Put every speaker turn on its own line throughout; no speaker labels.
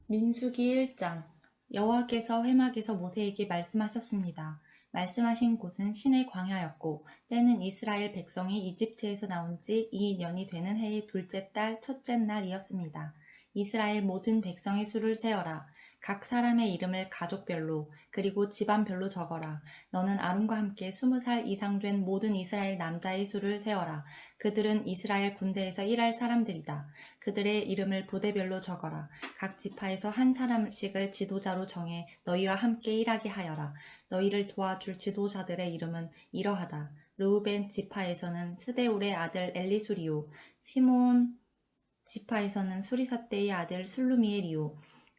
민수기 1장. 여호와께서 회막에서 모세에게 말씀하셨습니다. 말씀하신 곳은 신의 광야였고 때는 이스라엘 백성이 이집트에서 나온 지 2년이 되는 해의 둘째 달 첫째 날이었습니다. 이스라엘 모든 백성의 수를 세어라. 각 사람의 이름을 가족별로 그리고 집안별로 적어라. 너는 아론과 함께 20살 이상 된 모든 이스라엘 남자의 수를 세어라. 그들은 이스라엘 군대에서 일할 사람들이다. 그들의 이름을 부대별로 적어라. 각 지파에서 한 사람씩을 지도자로 정해 너희와 함께 일하게 하여라. 너희를 도와줄 지도자들의 이름은 이러하다. 르우벤 지파에서는 스데울의 아들 엘리수리요. 시몬 지파에서는 수리사떼의 아들 술루미엘이요.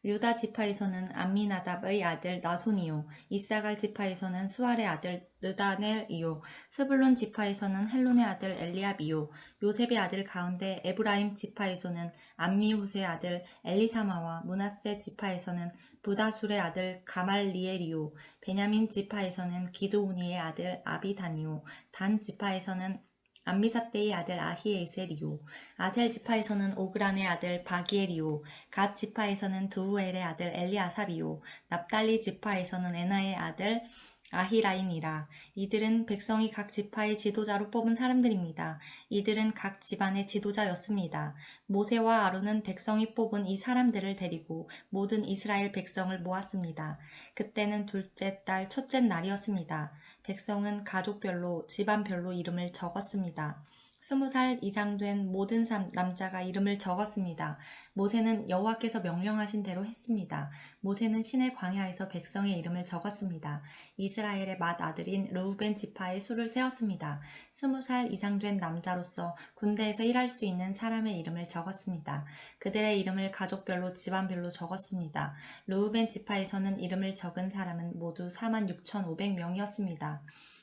유다 지파에서는 암미나답의 아들 나손이요. 이사갈 지파에서는 수알의 아들 느다넬이요. 스불론 지파에서는 헬론의 아들 엘리압이요. 요셉의 아들 가운데 에브라임 지파에서는 암미후스의 아들 엘리사마와 므낫세 지파에서는 부다술의 아들 가말리엘이요. 베냐민 지파에서는 기드오니의 아들 아비단이요. 단 지파에서는 암미사떼의 아들 아히에셀이요. 아셀 지파에서는 오그란의 아들 바기엘이요. 갓 지파에서는 두우엘의 아들 엘리아삽이요. 납달리 지파에서는 에나의 아들 아히라인이라. 이들은 백성이 각 지파의 지도자로 뽑은 사람들입니다. 이들은 각 집안의 지도자였습니다. 모세와 아론은 백성이 뽑은 이 사람들을 데리고 모든 이스라엘 백성을 모았습니다. 그때는 둘째 달 첫째 날이었습니다. 백성은 가족별로 집안별로 이름을 적었습니다. 20살 이상 된 모든 남자가 이름을 적었습니다. 모세는 여호와께서 명령하신 대로 했습니다. 모세는 신의 광야에서 백성의 이름을 적었습니다. 이스라엘의 맏아들인 르우벤 지파의 수를 세었습니다. 20살 이상 된 남자로서 군대에서 일할 수 있는 사람의 이름을 적었습니다. 그들의 이름을 가족별로 집안별로 적었습니다. 르우벤 지파에서는 이름을 적은 사람은 모두 46,500명이었습니다.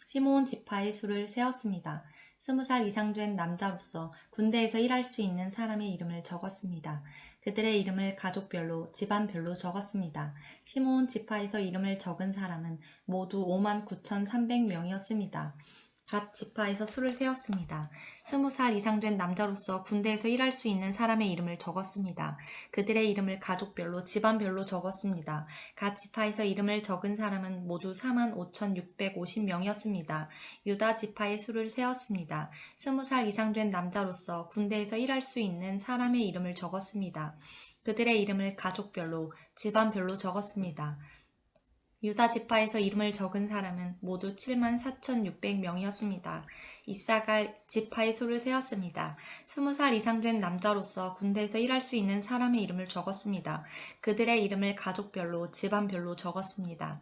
시므온 지파의 수를 세었습니다. 20살 이상 된 남자로서 군대에서 일할 수 있는 사람의 이름을 적었습니다. 그들의 이름을 가족별로, 집안별로 적었습니다. 시므온 지파에서 이름을 적은 사람은 모두 59,300명이었습니다. 갓 지파에서 수를 세었습니다. 20살 이상 된 남자로서 군대에서 일할 수 있는 사람의 이름을 적었습니다. 그들의 이름을 가족별로, 집안별로 적었습니다. 갓 지파에서 이름을 적은 사람은 모두 45,650명이었습니다. 유다 지파의 수를 세었습니다. 20살 이상 된 남자로서 군대에서 일할 수 있는 사람의 이름을 적었습니다. 그들의 이름을 가족별로, 집안별로 적었습니다. 유다 지파에서 이름을 적은 사람은 모두 74,600명이었습니다. 이사갈 지파의 수를 세었습니다. 20살 이상 된 남자로서 군대에서 일할 수 있는 사람의 이름을 적었습니다. 그들의 이름을 가족별로, 집안별로 적었습니다.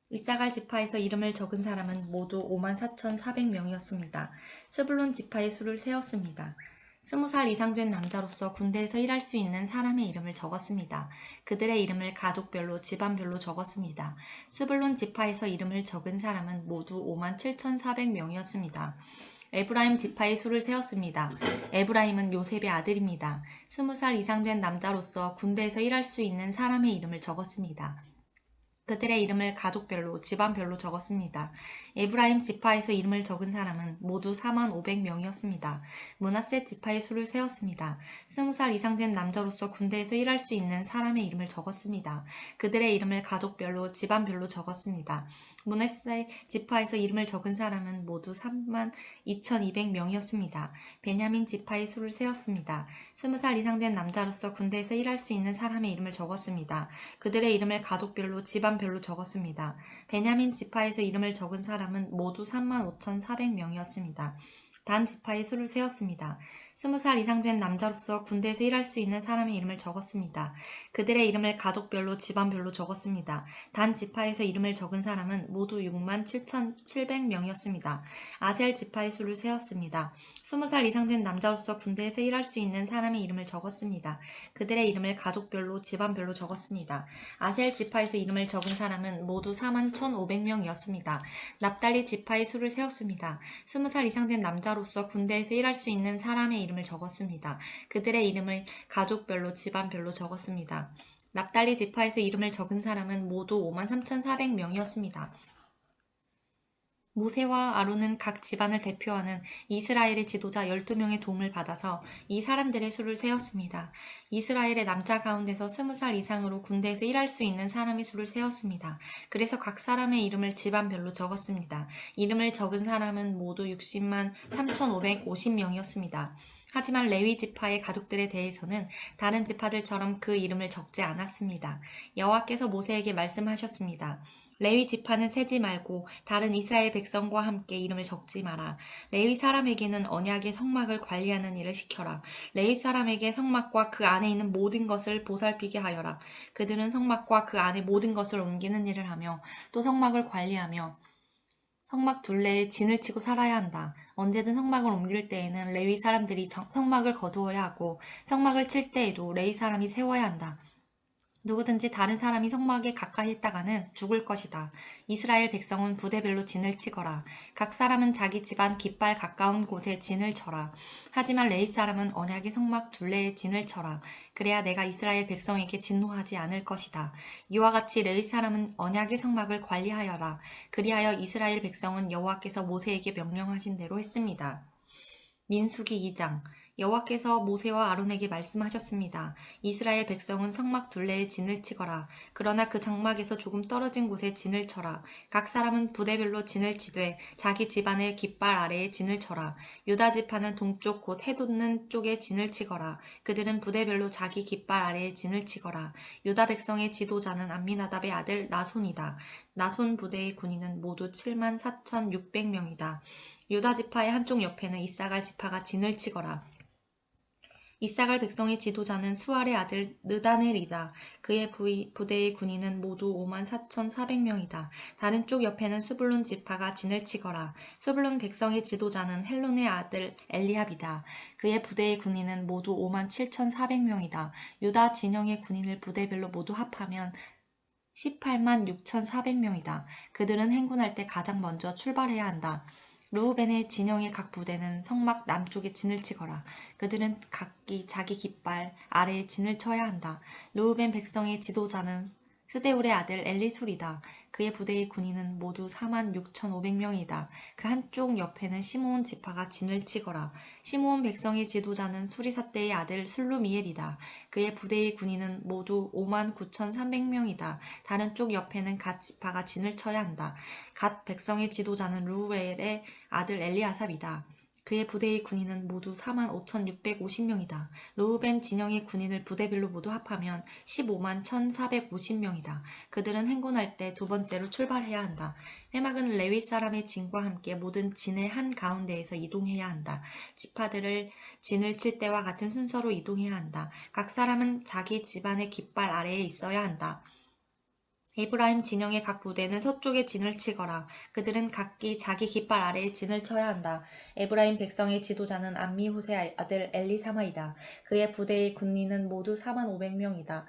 이사갈 지파에서 이름을 적은 사람은 모두 54,400명이었습니다. 스불론 지파의 수를 세었습니다. 20살 이상 된 남자로서 군대에서 일할 수 있는 사람의 이름을 적었습니다. 그들의 이름을 가족별로, 집안별로 적었습니다. 스불론 지파에서 이름을 적은 사람은 모두 57,400명이었습니다. 에브라임 지파의 수를 세웠습니다. 에브라임은 요셉의 아들입니다. 20살 이상 된 남자로서 군대에서 일할 수 있는 사람의 이름을 적었습니다. 그들의 이름을 가족별로, 집안별로 적었습니다. 에브라임 지파에서 이름을 적은 사람은 모두 45,000명이었습니다. 므낫세 지파의 수를 세웠습니다. 20살 이상 된 남자로서 군대에서 일할 수 있는 사람의 이름을 적었습니다. 그들의 이름을 가족별로, 집안별로 적었습니다. 므낫세 지파에서 이름을 적은 사람은 모두 32,200명이었습니다. 베냐민 지파의 수를 세웠습니다. 20살 이상 된 남자로서 군대에서 일할 수 있는 사람의 이름을 적었습니다. 그들의 이름을 가족별로, 집안별로 적었습니다. 베냐민 지파에서 이름을 적은 사람은 모두 35,400명이었습니다. 단 지파의 수를 세웠습니다. 20살 이상 된 남자로서 군대에서 일할 수 있는 사람의 이름을 적었습니다. 그들의 이름을 가족별로, 집안별로 적었습니다. 단 지파에서 이름을 적은 사람은 모두 67,700명이었습니다. 아셀 지파의 수를 세웠습니다. 20살 이상 된 남자로서 군대에서 일할 수 있는 사람의 이름을 적었습니다. 그들의 이름을 가족별로, 집안별로 적었습니다. 아셀 지파에서 이름을 적은 사람은 모두 41,500명이었습니다. 납달리 지파의 수를 세웠습니다. 20살 이상 된 남자로서 군대에서 일할 수 있는 사람의 이름을 적었습니다. 그들의 이름을 가족별로, 집안별로 적었습니다. 납달리 지파에서 이름을 적은 사람은 모두 53,400명이었습니다. 모세와 아론은 각 집안을 대표하는 이스라엘의 지도자 12명의 도움을 받아서 이 사람들의 수를 세었습니다. 이스라엘의 남자 가운데서 20살 이상으로 군대에서 일할 수 있는 사람의 수를 세었습니다. 그래서 각 사람의 이름을 집안별로 적었습니다. 이름을 적은 사람은 모두 60만 3,550명이었습니다. 하지만 레위 지파의 가족들에 대해서는 다른 지파들처럼 그 이름을 적지 않았습니다. 여호와께서 모세에게 말씀하셨습니다. 레위 지파는 세지 말고 다른 이스라엘 백성과 함께 이름을 적지 마라. 레위 사람에게는 언약의 성막을 관리하는 일을 시켜라. 레위 사람에게 성막과 그 안에 있는 모든 것을 보살피게 하여라. 그들은 성막과 그 안에 모든 것을 옮기는 일을 하며 또 성막을 관리하며 성막 둘레에 진을 치고 살아야 한다. 언제든 성막을 옮길 때에는 레위 사람들이 성막을 거두어야 하고 성막을 칠 때에도 레위 사람이 세워야 한다. 누구든지 다른 사람이 성막에 가까이 했다가는 죽을 것이다. 이스라엘 백성은 부대별로 진을 치거라. 각 사람은 자기 집안 깃발 가까운 곳에 진을 쳐라. 하지만 레위 사람은 언약의 성막 둘레에 진을 쳐라. 그래야 내가 이스라엘 백성에게 진노하지 않을 것이다. 이와 같이 레위 사람은 언약의 성막을 관리하여라. 그리하여 이스라엘 백성은 여호와께서 모세에게 명령하신 대로 했습니다. 민수기 2장. 여호와께서 모세와 아론에게 말씀하셨습니다. 이스라엘 백성은 성막 둘레에 진을 치거라. 그러나 그 장막에서 조금 떨어진 곳에 진을 쳐라. 각 사람은 부대별로 진을 치되 자기 집안의 깃발 아래에 진을 쳐라. 유다 지파는 동쪽 곧 해 돋는 쪽에 진을 치거라. 그들은 부대별로 자기 깃발 아래에 진을 치거라. 유다 백성의 지도자는 암미나답의 아들 나손이다. 나손 부대의 군인은 모두 7만 4,600명이다. 유다 지파의 한쪽 옆에는 이사갈 지파가 진을 치거라. 이사갈 백성의 지도자는 수알의 아들 느다넬이다. 그의 부대의 군인은 모두 5만 4,400명이다. 다른 쪽 옆에는 수불론 지파가 진을 치거라. 수불론 백성의 지도자는 헬론의 아들 엘리압이다. 그의 부대의 군인은 모두 5만 7,400명이다. 유다 진영의 군인을 부대별로 모두 합하면 18만 6,400명이다. 그들은 행군할 때 가장 먼저 출발해야 한다. 루우벤의 진영의 각 부대는 성막 남쪽에 진을 치거라. 그들은 각기 자기 깃발 아래에 진을 쳐야 한다. 루우벤 백성의 지도자는 스데울의 아들 엘리술이다. 그의 부대의 군인은 모두 4만 6,500명이다. 그 한쪽 옆에는 시므온 지파가 진을 치거라. 시므온 백성의 지도자는 수리사대의 아들 술루미엘이다. 그의 부대의 군인은 모두 5만 9,300명이다. 다른 쪽 옆에는 갓 지파가 진을 쳐야 한다. 갓 백성의 지도자는 루우엘의 아들 엘리아삽이다. 그의 부대의 군인은 모두 4만 5,650명이다. 루우벤 진영의 군인을 부대별로 모두 합하면 15만 1,450명이다. 그들은 행군할 때 두 번째로 출발해야 한다. 회막은 레위 사람의 진과 함께 모든 진의 한 가운데에서 이동해야 한다. 지파들을 진을 칠 때와 같은 순서로 이동해야 한다. 각 사람은 자기 집안의 깃발 아래에 있어야 한다. 에브라임 진영의 각 부대는 서쪽에 진을 치거라. 그들은 각기 자기 깃발 아래에 진을 쳐야 한다. 에브라임 백성의 지도자는 암미후세 아들 엘리사마이다. 그의 부대의 군인은 모두 4만 500명이다.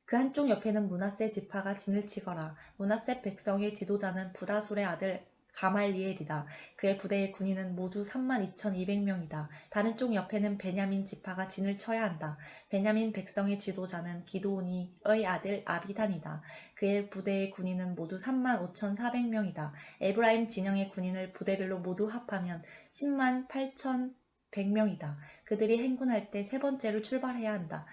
그 한쪽 옆에는 므낫세 지파가 진을 치거라. 므낫세 백성의 지도자는 부다술의 아들 가말리엘이다. 그의 부대의 군인은 모두 3만 2,200명이다. 다른 쪽 옆에는 베냐민 지파가 진을 쳐야 한다. 베냐민 백성의 지도자는 기드오니의 아들 아비단이다. 그의 부대의 군인은 모두 3만 5,400명이다. 에브라임 진영의 군인을 부대별로 모두 합하면 10만 8,100명이다. 그들이 행군할 때 세 번째로 출발해야 한다.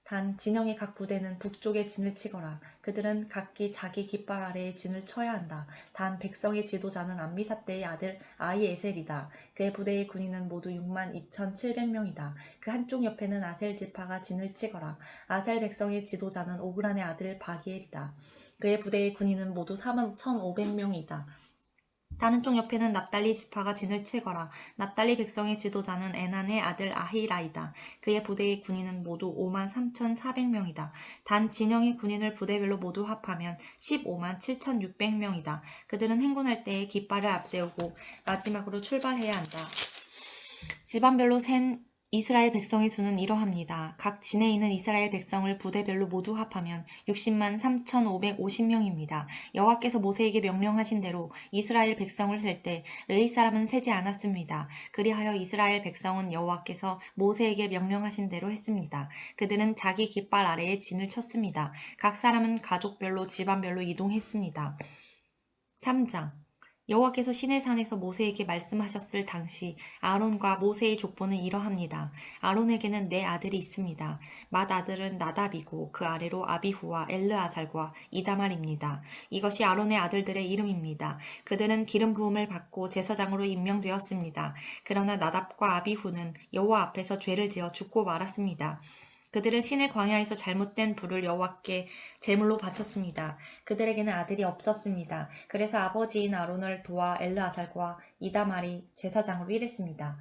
단 진영의 각 부대는 북쪽에 진을 치거라. 그들은 각기 자기 깃발 아래에 진을 쳐야 한다. 단 백성의 지도자는 암미사대의 아들 아이에셀이다. 그의 부대의 군인은 모두 6만 2,700명이다. 그 한쪽 옆에는 아셀 지파가 진을 치거라. 아셀 백성의 지도자는 오그란의 아들 바기엘이다. 그의 부대의 군인은 모두 4만 1,500명이다. 다른 쪽 옆에는 납달리 지파가 진을 치거라. 납달리 백성의 지도자는 에난의 아들 아히라이다. 그의 부대의 군인은 모두 5만 3,400명이다. 단 진영의 군인을 부대별로 모두 합하면 15만 7,600명이다. 그들은 행군할 때에 깃발을 앞세우고 마지막으로 출발해야 한다. 집안별로 센 이스라엘 백성의 수는 이러합니다. 각 진에 있는 이스라엘 백성을 부대별로 모두 합하면 60만 3,550명입니다. 여호와께서 모세에게 명령하신 대로 이스라엘 백성을 셀 때 레위 사람은 세지 않았습니다. 그리하여 이스라엘 백성은 여호와께서 모세에게 명령하신 대로 했습니다. 그들은 자기 깃발 아래에 진을 쳤습니다. 각 사람은 가족별로 집안별로 이동했습니다. 3장 여호와께서 시내산에서 모세에게 말씀하셨을 당시 아론과 모세의 족보는 이러합니다. 아론에게는 네 아들이 있습니다. 맏 아들은 나답이고 그 아래로 아비후와 엘르아살과 이다말입니다. 이것이 아론의 아들들의 이름입니다. 그들은 기름 부음을 받고 제사장으로 임명되었습니다. 그러나 나답과 아비후는 여호와 앞에서 죄를 지어 죽고 말았습니다. 그들은 신의 광야에서 잘못된 불을 여호와께 제물로 바쳤습니다. 그들에게는 아들이 없었습니다. 그래서 아버지인 아론을 도와 엘르아살과 이다말이 제사장으로 일했습니다.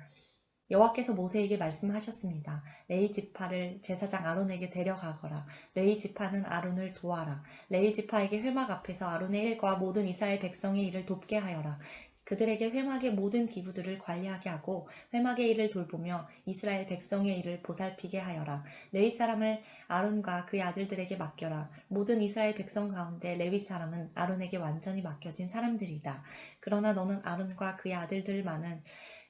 여호와께서 모세에게 말씀하셨습니다. 레위 지파를 제사장 아론에게 데려가거라. 레위 지파는 아론을 도와라. 레위 지파에게 회막 앞에서 아론의 일과 모든 이스라엘 백성의 일을 돕게 하여라. 그들에게 회막의 모든 기구들을 관리하게 하고 회막의 일을 돌보며 이스라엘 백성의 일을 보살피게 하여라. 레위 사람을 아론과 그의 아들들에게 맡겨라. 모든 이스라엘 백성 가운데 레위 사람은 아론에게 완전히 맡겨진 사람들이다. 그러나 너는 아론과 그의 아들들만은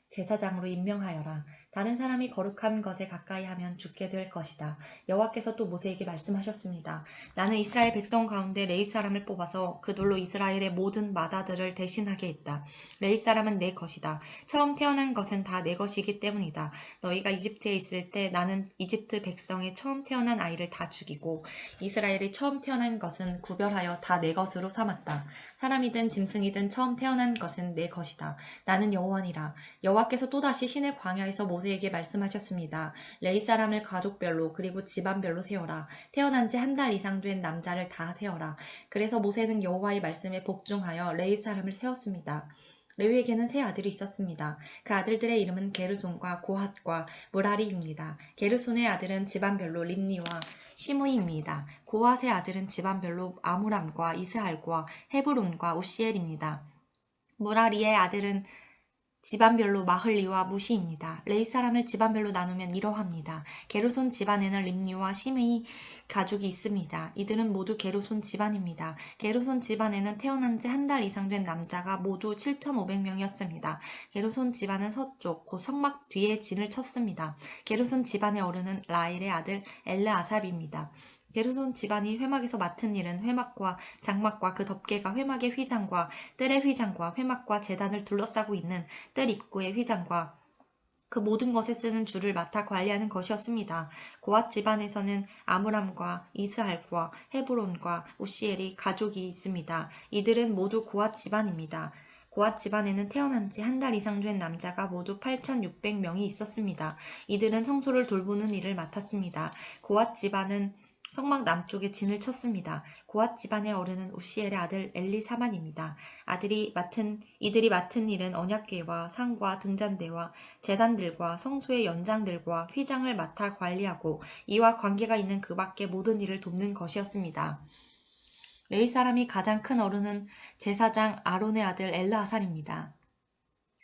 제사장으로 임명하여라. 다른 사람이 거룩한 것에 가까이 하면 죽게 될 것이다. 여호와께서 또 모세에게 말씀하셨습니다. 나는 이스라엘 백성 가운데 레위 사람을 뽑아서 그들로 이스라엘의 모든 맏아들을 대신하게 했다. 레위 사람은 내 것이다. 처음 태어난 것은 다 내 것이기 때문이다. 너희가 이집트에 있을 때 나는 이집트 백성의 처음 태어난 아이를 다 죽이고 이스라엘의 처음 태어난 것은 구별하여 다 내 것으로 삼았다. 사람이든 짐승이든 처음 태어난 것은 내 것이다. 나는 여호와니라. 여호와께서 또다시 신의 광야에서 모세에게 말씀하셨습니다. 레위 사람을 가족별로 그리고 집안별로 세워라. 태어난 지 한 달 이상 된 남자를 다 세워라. 그래서 모세는 여호와의 말씀에 복종하여 레위 사람을 세웠습니다. 레위에게는 세 아들이 있었습니다. 그 아들들의 이름은 게르손과 고핫과 무라리입니다. 게르손의 아들은 집안별로 림니와 시므이입니다. 고핫의 아들은 집안별로 아무람과 이스할과 헤브론과 우시엘입니다. 무라리의 아들은 집안별로 마흘리와 무시입니다. 레위 사람을 집안별로 나누면 이러합니다. 게르손 집안에는 림니와 시므이 가족이 있습니다. 이들은 모두 게르손 집안입니다. 게르손 집안에는 태어난 지 한 달 이상 된 남자가 모두 7,500명이었습니다. 게르손 집안은 서쪽 곧 성막 뒤에 진을 쳤습니다. 게르손 집안의 어른은 라일의 아들 엘르아삽입니다. 게르손 집안이 회막에서 맡은 일은 회막과 장막과 그 덮개가 회막의 휘장과 뜰의 휘장과 회막과 제단을 둘러싸고 있는 뜰 입구의 휘장과 그 모든 것에 쓰는 줄을 맡아 관리하는 것이었습니다. 고핫 집안에서는 아므람과 이스할과 헤브론과 우시엘이 가족이 있습니다. 이들은 모두 고핫 집안입니다. 고핫 집안에는 태어난 지 한 달 이상 된 남자가 모두 8,600명이 있었습니다. 이들은 성소를 돌보는 일을 맡았습니다. 고핫 집안은 성막 남쪽에 진을 쳤습니다. 고핫 집안의 어른은 우시엘의 아들 엘리사만입니다. 이들이 맡은 일은 언약궤와 상과 등잔대와 제단들과 성소의 연장들과 휘장을 맡아 관리하고 이와 관계가 있는 그 밖의 모든 일을 돕는 것이었습니다. 레위 사람이 가장 큰 어른은 제사장 아론의 아들 엘르아살입니다.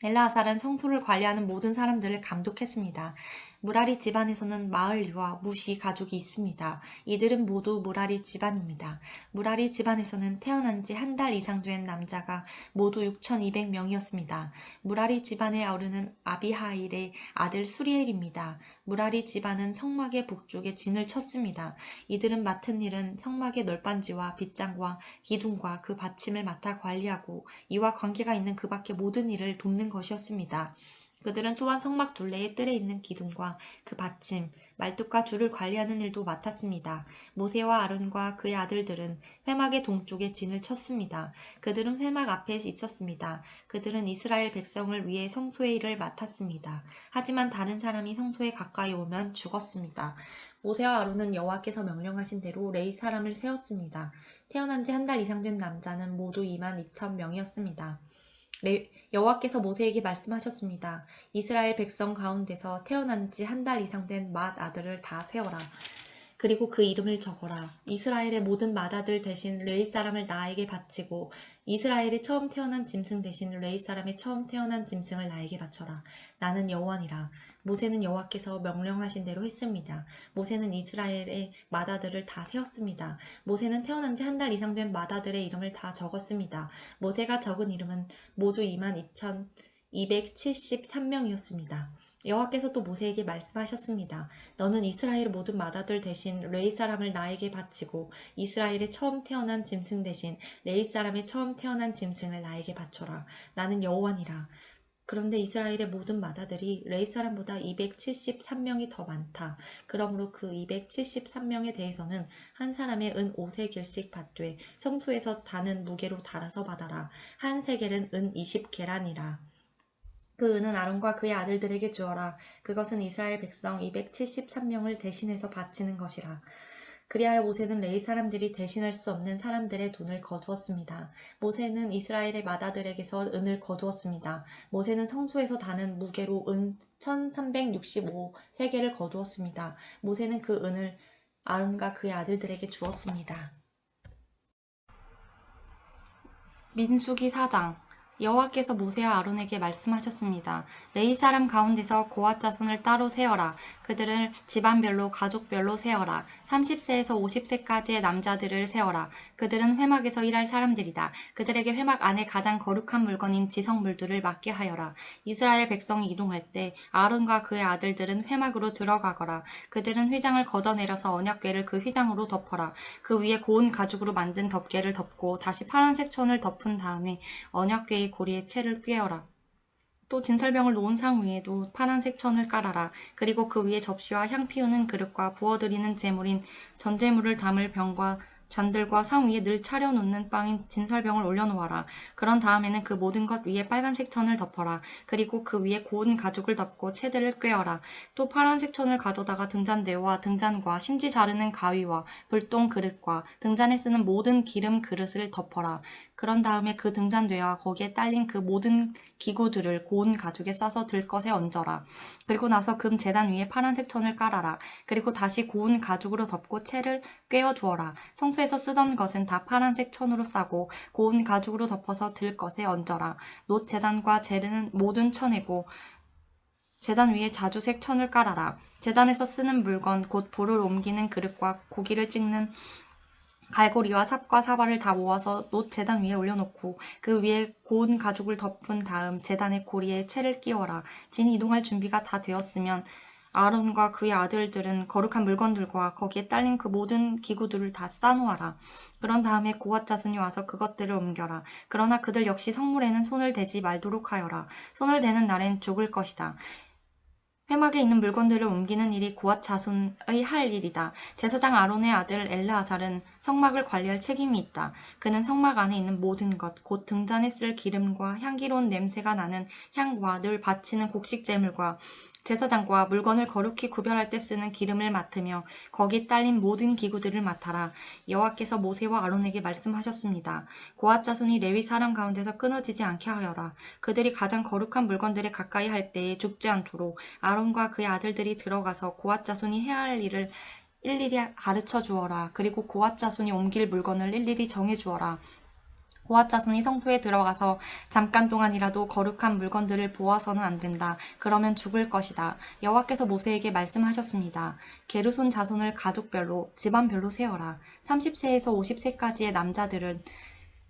엘르아살은 성소를 관리하는 모든 사람들을 감독했습니다. 무라리 집안에서는 마흘리와 무시 가족이 있습니다. 이들은 모두 무라리 집안입니다. 무라리 집안에서는 태어난 지 한 달 이상 된 남자가 모두 6,200명이었습니다. 무라리 집안의 어른은 아비하일의 아들 수리엘입니다. 무라리 집안은 성막의 북쪽에 진을 쳤습니다. 이들은 맡은 일은 성막의 널빤지와 빗장과 기둥과 그 받침을 맡아 관리하고 이와 관계가 있는 그 밖의 모든 일을 돕는 것이었습니다. 그들은 또한 성막 둘레의 뜰에 있는 기둥과 그 받침, 말뚝과 줄을 관리하는 일도 맡았습니다. 모세와 아론과 그의 아들들은 회막의 동쪽에 진을 쳤습니다. 그들은 회막 앞에 있었습니다. 그들은 이스라엘 백성을 위해 성소의 일을 맡았습니다. 하지만 다른 사람이 성소에 가까이 오면 죽었습니다. 모세와 아론은 여호와께서 명령하신 대로 레위 사람을 세웠습니다. 태어난 지 한 달 이상 된 남자는 모두 22,000명이었습니다. 여호와께서 모세에게 말씀하셨습니다. 이스라엘 백성 가운데서 태어난 지 한 달 이상 된 맏 아들을 다 세워라. 그리고 그 이름을 적어라. 이스라엘의 모든 맏아들 대신 레위 사람을 나에게 바치고 이스라엘의 처음 태어난 짐승 대신 레위 사람의 처음 태어난 짐승을 나에게 바쳐라. 나는 여호와니라. 모세는 여호와께서 명령하신 대로 했습니다. 모세는 이스라엘의 맏아들을 다 세웠습니다. 모세는 태어난 지 한 달 이상 된 맏아들의 이름을 다 적었습니다. 모세가 적은 이름은 모두 22,273명이었습니다. 여호와께서 또 모세에게 말씀하셨습니다. 너는 이스라엘 모든 맏아들 대신 레위 사람을 나에게 바치고 이스라엘의 처음 태어난 짐승 대신 레위 사람의 처음 태어난 짐승을 나에게 바쳐라. 나는 여호와니라. 그런데 이스라엘의 모든 맏아들이 레위 사람보다 273명이 더 많다. 그러므로 그 273명에 대해서는 한 사람의 은 5세겔씩 받되 성소에서 다는 무게로 달아서 받아라. 한 세겔은 은 20계란이라. 그 은은 아론과 그의 아들들에게 주어라. 그것은 이스라엘 백성 273명을 대신해서 바치는 것이라. 그리하여 모세는 레위 사람들이 대신할 수 없는 사람들의 돈을 거두었습니다. 모세는 이스라엘의 맏아들에게서 은을 거두었습니다. 모세는 성소에서 다는 무게로 은 1365세겔을 거두었습니다. 모세는 그 은을 아론과 그의 아들들에게 주었습니다. 민수기 4장. 여호와께서 모세와 아론에게 말씀하셨습니다. 레위 사람 가운데서 고핫 자손을 따로 세어라. 그들을 집안별로 가족별로 세어라. 30세에서 50세까지의 남자들을 세어라. 그들은 회막에서 일할 사람들이다. 그들에게 회막 안에 가장 거룩한 물건인 지성물들을 맡게 하여라. 이스라엘 백성이 이동할 때 아론과 그의 아들들은 회막으로 들어가거라. 그들은 휘장을 걷어내려서 언약궤를 그 휘장으로 덮어라. 그 위에 고운 가죽으로 만든 덮개를 덮고 다시 파란색 천을 덮은 다음에 언약궤의 고리에 채를 꿰어라. 또 진설병을 놓은 상 위에도 파란색 천을 깔아라. 그리고 그 위에 접시와 향 피우는 그릇과 부어드리는 제물인 전제물을 담을 병과 잔들과 상 위에 늘 차려놓는 빵인 진설병을 올려놓아라. 그런 다음에는 그 모든 것 위에 빨간색 천을 덮어라. 그리고 그 위에 고운 가죽을 덮고 채들을 꿰어라. 또 파란색 천을 가져다가 등잔대와 등잔과 심지 자르는 가위와 불똥 그릇과 등잔에 쓰는 모든 기름 그릇을 덮어라. 그런 다음에 그 등잔대와 거기에 딸린 그 모든 기구들을 고운 가죽에 싸서 들것에 얹어라. 그리고 나서 금 제단 위에 파란색 천을 깔아라. 그리고 다시 고운 가죽으로 덮고 채를 꿰어 주어라. 성소에서 쓰던 것은 다 파란색 천으로 싸고 고운 가죽으로 덮어서 들것에 얹어라. 놋 제단과 재르는 모든 천이고 제단 위에 자주색 천을 깔아라. 제단에서 쓰는 물건 곧 불을 옮기는 그릇과 고기를 찍는 갈고리와 삽과 사발을 다 모아서 놋 제단 위에 올려놓고 그 위에 고운 가죽을 덮은 다음 제단의 고리에 채를 끼워라. 진이 이동할 준비가 다 되었으면 아론과 그의 아들들은 거룩한 물건들과 거기에 딸린 그 모든 기구들을 다 싸놓아라. 그런 다음에 고핫 자손이 와서 그것들을 옮겨라. 그러나 그들 역시 성물에는 손을 대지 말도록 하여라. 손을 대는 날엔 죽을 것이다. 회막에 있는 물건들을 옮기는 일이 고핫 자손의 할 일이다. 제사장 아론의 아들 엘르아살은 성막을 관리할 책임이 있다. 그는 성막 안에 있는 모든 것, 곧 등잔에 쓸 기름과 향기로운 냄새가 나는 향과 늘 바치는 곡식 제물과 제사장과 물건을 거룩히 구별할 때 쓰는 기름을 맡으며 거기에 딸린 모든 기구들을 맡아라. 여호와께서 모세와 아론에게 말씀하셨습니다. 고핫 자손이 레위 사람 가운데서 끊어지지 않게 하여라. 그들이 가장 거룩한 물건들에 가까이 할 때에 죽지 않도록 아론과 그의 아들들이 들어가서 고핫 자손이 해야 할 일을 일일이 가르쳐 주어라. 그리고 고핫 자손이 옮길 물건을 일일이 정해 주어라. 고핫 자손이 성소에 들어가서 잠깐 동안이라도 거룩한 물건들을 보아서는 안 된다. 그러면 죽을 것이다. 여호와께서 모세에게 말씀하셨습니다. 게르손 자손을 가족별로 집안별로 세어라. 30세에서 50세까지의 남자들은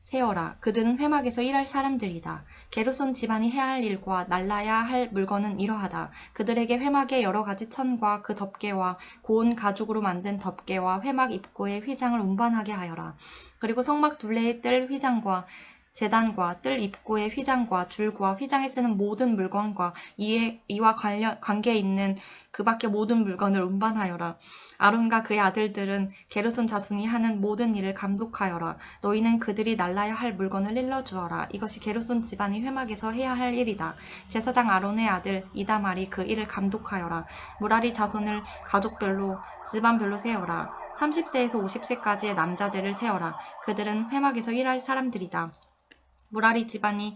세어라. 그들은 회막에서 일할 사람들이다. 게르손 집안이 해야 할 일과 날라야 할 물건은 이러하다. 그들에게 회막의 여러 가지 천과 그 덮개와 고운 가죽으로 만든 덮개와 회막 입구의 휘장을 운반하게 하여라. 그리고 성막 둘레의 뜰 휘장과 제단과 뜰 입구의 휘장과 줄과 휘장에 쓰는 모든 물건과 이와 관계 있는 그 밖의 모든 물건을 운반하여라. 아론과 그의 아들들은 게르손 자손이 하는 모든 일을 감독하여라. 너희는 그들이 날라야 할 물건을 일러주어라. 이것이 게르손 집안이 회막에서 해야 할 일이다. 제사장 아론의 아들 이다말이 그 일을 감독하여라. 무라리 자손을 가족별로 집안별로 세어라. 30세에서 50세까지의 남자들을 세어라. 그들은 회막에서 일할 사람들이다. 무라리 집안이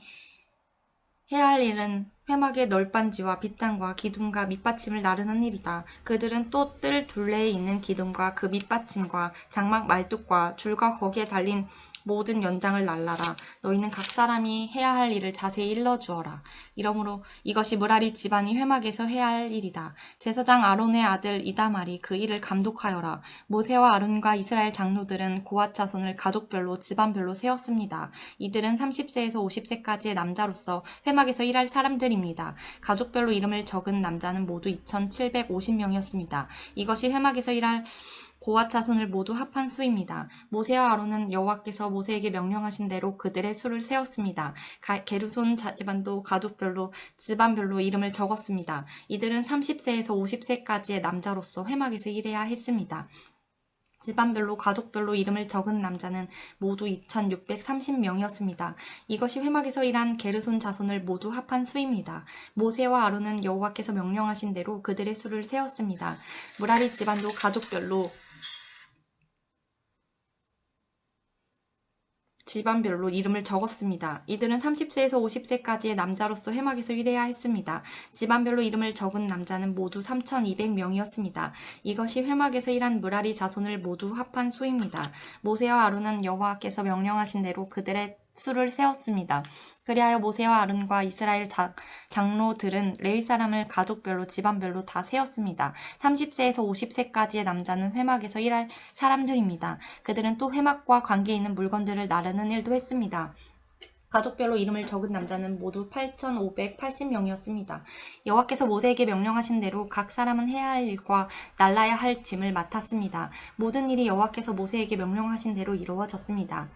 해야 할 일은 회막의 널빤지와 빗단과 기둥과 밑받침을 나르는 일이다. 그들은 또 뜰 둘레에 있는 기둥과 그 밑받침과 장막 말뚝과 줄과 거기에 달린 모든 연장을 날라라. 너희는 각 사람이 해야 할 일을 자세히 일러주어라. 이러므로 이것이 므라리 집안이 회막에서 해야 할 일이다. 제사장 아론의 아들 이다말이 그 일을 감독하여라. 모세와 아론과 이스라엘 장로들은 고핫 자손을 가족별로 집안별로 세웠습니다. 이들은 30세에서 50세까지의 남자로서 회막에서 일할 사람들입니다. 가족별로 이름을 적은 남자는 모두 2,750명이었습니다. 이것이 회막에서 일할 고핫 자손을 모두 합한 수입니다. 모세와 아론은 여호와께서 모세에게 명령하신 대로 그들의 수를 세웠습니다. 게르손 집안도 가족별로 집안별로 이름을 적었습니다. 이들은 30세에서 50세까지의 남자로서 회막에서 일해야 했습니다. 집안별로 가족별로 이름을 적은 남자는 모두 2,630명이었습니다. 이것이 회막에서 일한 게르손 자손을 모두 합한 수입니다. 모세와 아론은 여호와께서 명령하신 대로 그들의 수를 세웠습니다. 므라리 집안도 가족별로 집안별로 이름을 적었습니다. 이들은 30세에서 50세까지의 남자로서 회막에서 일해야 했습니다. 집안별로 이름을 적은 남자는 모두 3,200명이었습니다. 이것이 회막에서 일한 므라리 자손을 모두 합한 수입니다. 모세와 아론은 여호와께서 명령하신 대로 그들의 수를 세웠습니다. 그리하여 모세와 아론과 이스라엘 장로들은 레위 사람을 가족별로 집안별로 다 세웠습니다. 30세에서 50세까지의 남자는 회막에서 일할 사람들입니다. 그들은 또 회막과 관계 있는 물건들을 나르는 일도 했습니다. 가족별로 이름을 적은 남자는 모두 8,580명이었습니다. 여호와께서 모세에게 명령하신 대로 각 사람은 해야 할 일과 날라야 할 짐을 맡았습니다. 모든 일이 여호와께서 모세에게 명령하신 대로 이루어졌습니다.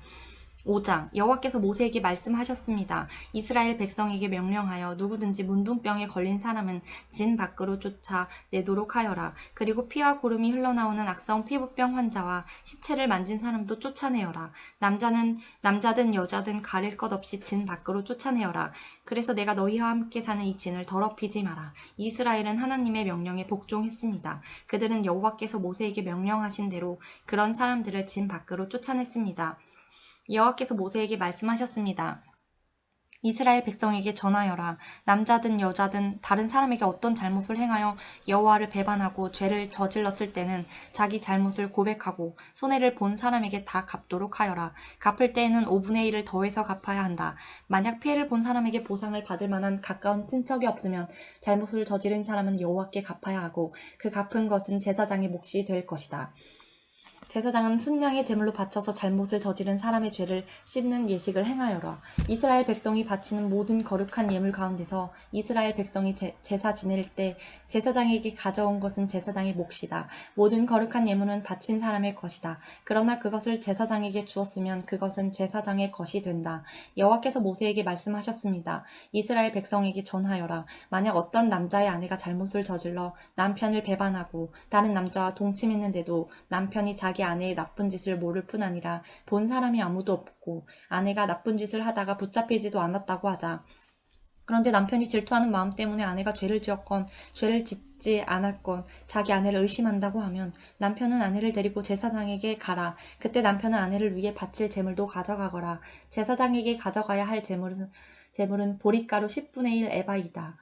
5장 여호와께서 모세에게 말씀하셨습니다. 이스라엘 백성에게 명령하여 누구든지 문둥병에 걸린 사람은 진 밖으로 쫓아 내도록 하여라. 그리고 피와 고름이 흘러나오는 악성 피부병 환자와 시체를 만진 사람도 쫓아내어라. 남자든 여자든 가릴 것 없이 진 밖으로 쫓아내어라. 그래서 내가 너희와 함께 사는 이 진을 더럽히지 마라. 이스라엘은 하나님의 명령에 복종했습니다. 그들은 여호와께서 모세에게 명령하신 대로 그런 사람들을 진 밖으로 쫓아냈습니다. 여호와께서 모세에게 말씀하셨습니다. 이스라엘 백성에게 전하여라. 남자든 여자든 다른 사람에게 어떤 잘못을 행하여 여호와를 배반하고 죄를 저질렀을 때는 자기 잘못을 고백하고 손해를 본 사람에게 다 갚도록 하여라. 갚을 때에는 5분의 1을 더해서 갚아야 한다. 만약 피해를 본 사람에게 보상을 받을 만한 가까운 친척이 없으면 잘못을 저지른 사람은 여호와께 갚아야 하고 그 갚은 것은 제사장의 몫이 될 것이다. 제사장은 순양의 제물로 바쳐서 잘못을 저지른 사람의 죄를 씻는 예식을 행하여라. 이스라엘 백성이 바치는 모든 거룩한 예물 가운데서 이스라엘 백성이 제사 지낼 때 제사장에게 가져온 것은 제사장의 몫이다. 모든 거룩한 예물은 바친 사람의 것이다. 그러나 그것을 제사장에게 주었으면 그것은 제사장의 것이 된다. 여호와께서 모세에게 말씀하셨습니다. 이스라엘 백성에게 전하여라. 만약 어떤 남자의 아내가 잘못을 저질러 남편을 배반하고 다른 남자와 동침했는데도 남편이 자기 아내의 나쁜 짓을 모를 뿐 아니라 본 사람이 아무도 없고 아내가 나쁜 짓을 하다가 붙잡히지도 않았다고 하자. 그런데 남편이 질투하는 마음 때문에 아내가 죄를 지었건 죄를 짓지 않았건 자기 아내를 의심한다고 하면 남편은 아내를 데리고 제사장에게 가라. 그때 남편은 아내를 위해 바칠 제물도 가져가거라. 제사장에게 가져가야 할 제물은 보리가루 10분의 1 에바이다.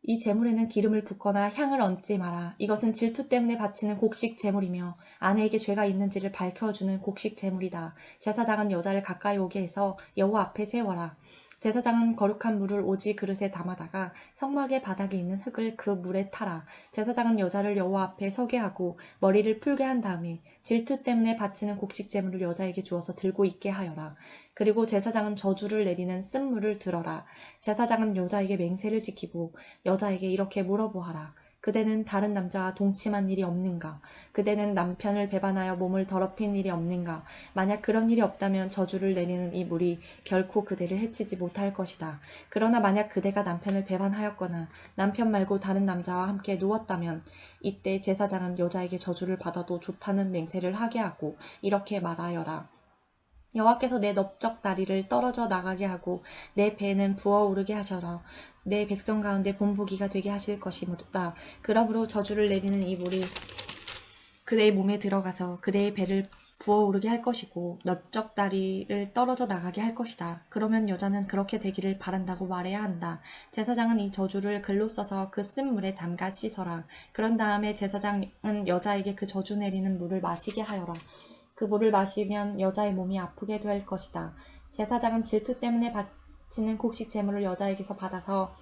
이 제물에는 기름을 붓거나 향을 얹지 마라. 이것은 질투 때문에 바치는 곡식 제물이며 아내에게 죄가 있는지를 밝혀주는 곡식 제물이다. 제사장은 여자를 가까이 오게 해서 여호와 앞에 세워라. 제사장은 거룩한 물을 오지 그릇에 담아다가 성막의 바닥에 있는 흙을 그 물에 타라. 제사장은 여자를 여호와 앞에 서게 하고 머리를 풀게 한 다음에 질투 때문에 바치는 곡식 제물을 여자에게 주어서 들고 있게 하여라. 그리고 제사장은 저주를 내리는 쓴물을 들어라. 제사장은 여자에게 맹세를 지키고 여자에게 이렇게 물어보아라. 그대는 다른 남자와 동침한 일이 없는가? 그대는 남편을 배반하여 몸을 더럽힌 일이 없는가? 만약 그런 일이 없다면 저주를 내리는 이 물이 결코 그대를 해치지 못할 것이다. 그러나 만약 그대가 남편을 배반하였거나 남편 말고 다른 남자와 함께 누웠다면 이때 제사장은 여자에게 저주를 받아도 좋다는 맹세를 하게 하고 이렇게 말하여라. 여호와께서 내 넓적 다리를 떨어져 나가게 하고 내 배는 부어오르게 하셔라. 내 백성 가운데 본보기가 되게 하실 것이므로다. 그러므로 저주를 내리는 이 물이 그대의 몸에 들어가서 그대의 배를 부어오르게 할 것이고 넓적 다리를 떨어져 나가게 할 것이다. 그러면 여자는 그렇게 되기를 바란다고 말해야 한다. 제사장은 이 저주를 글로 써서 그 쓴 물에 담가 씻어라. 그런 다음에 제사장은 여자에게 그 저주 내리는 물을 마시게 하여라. 그 물을 마시면 여자의 몸이 아프게 될 것이다. 제사장은 질투 때문에 바치는 곡식 제물을 여자에게서 받아서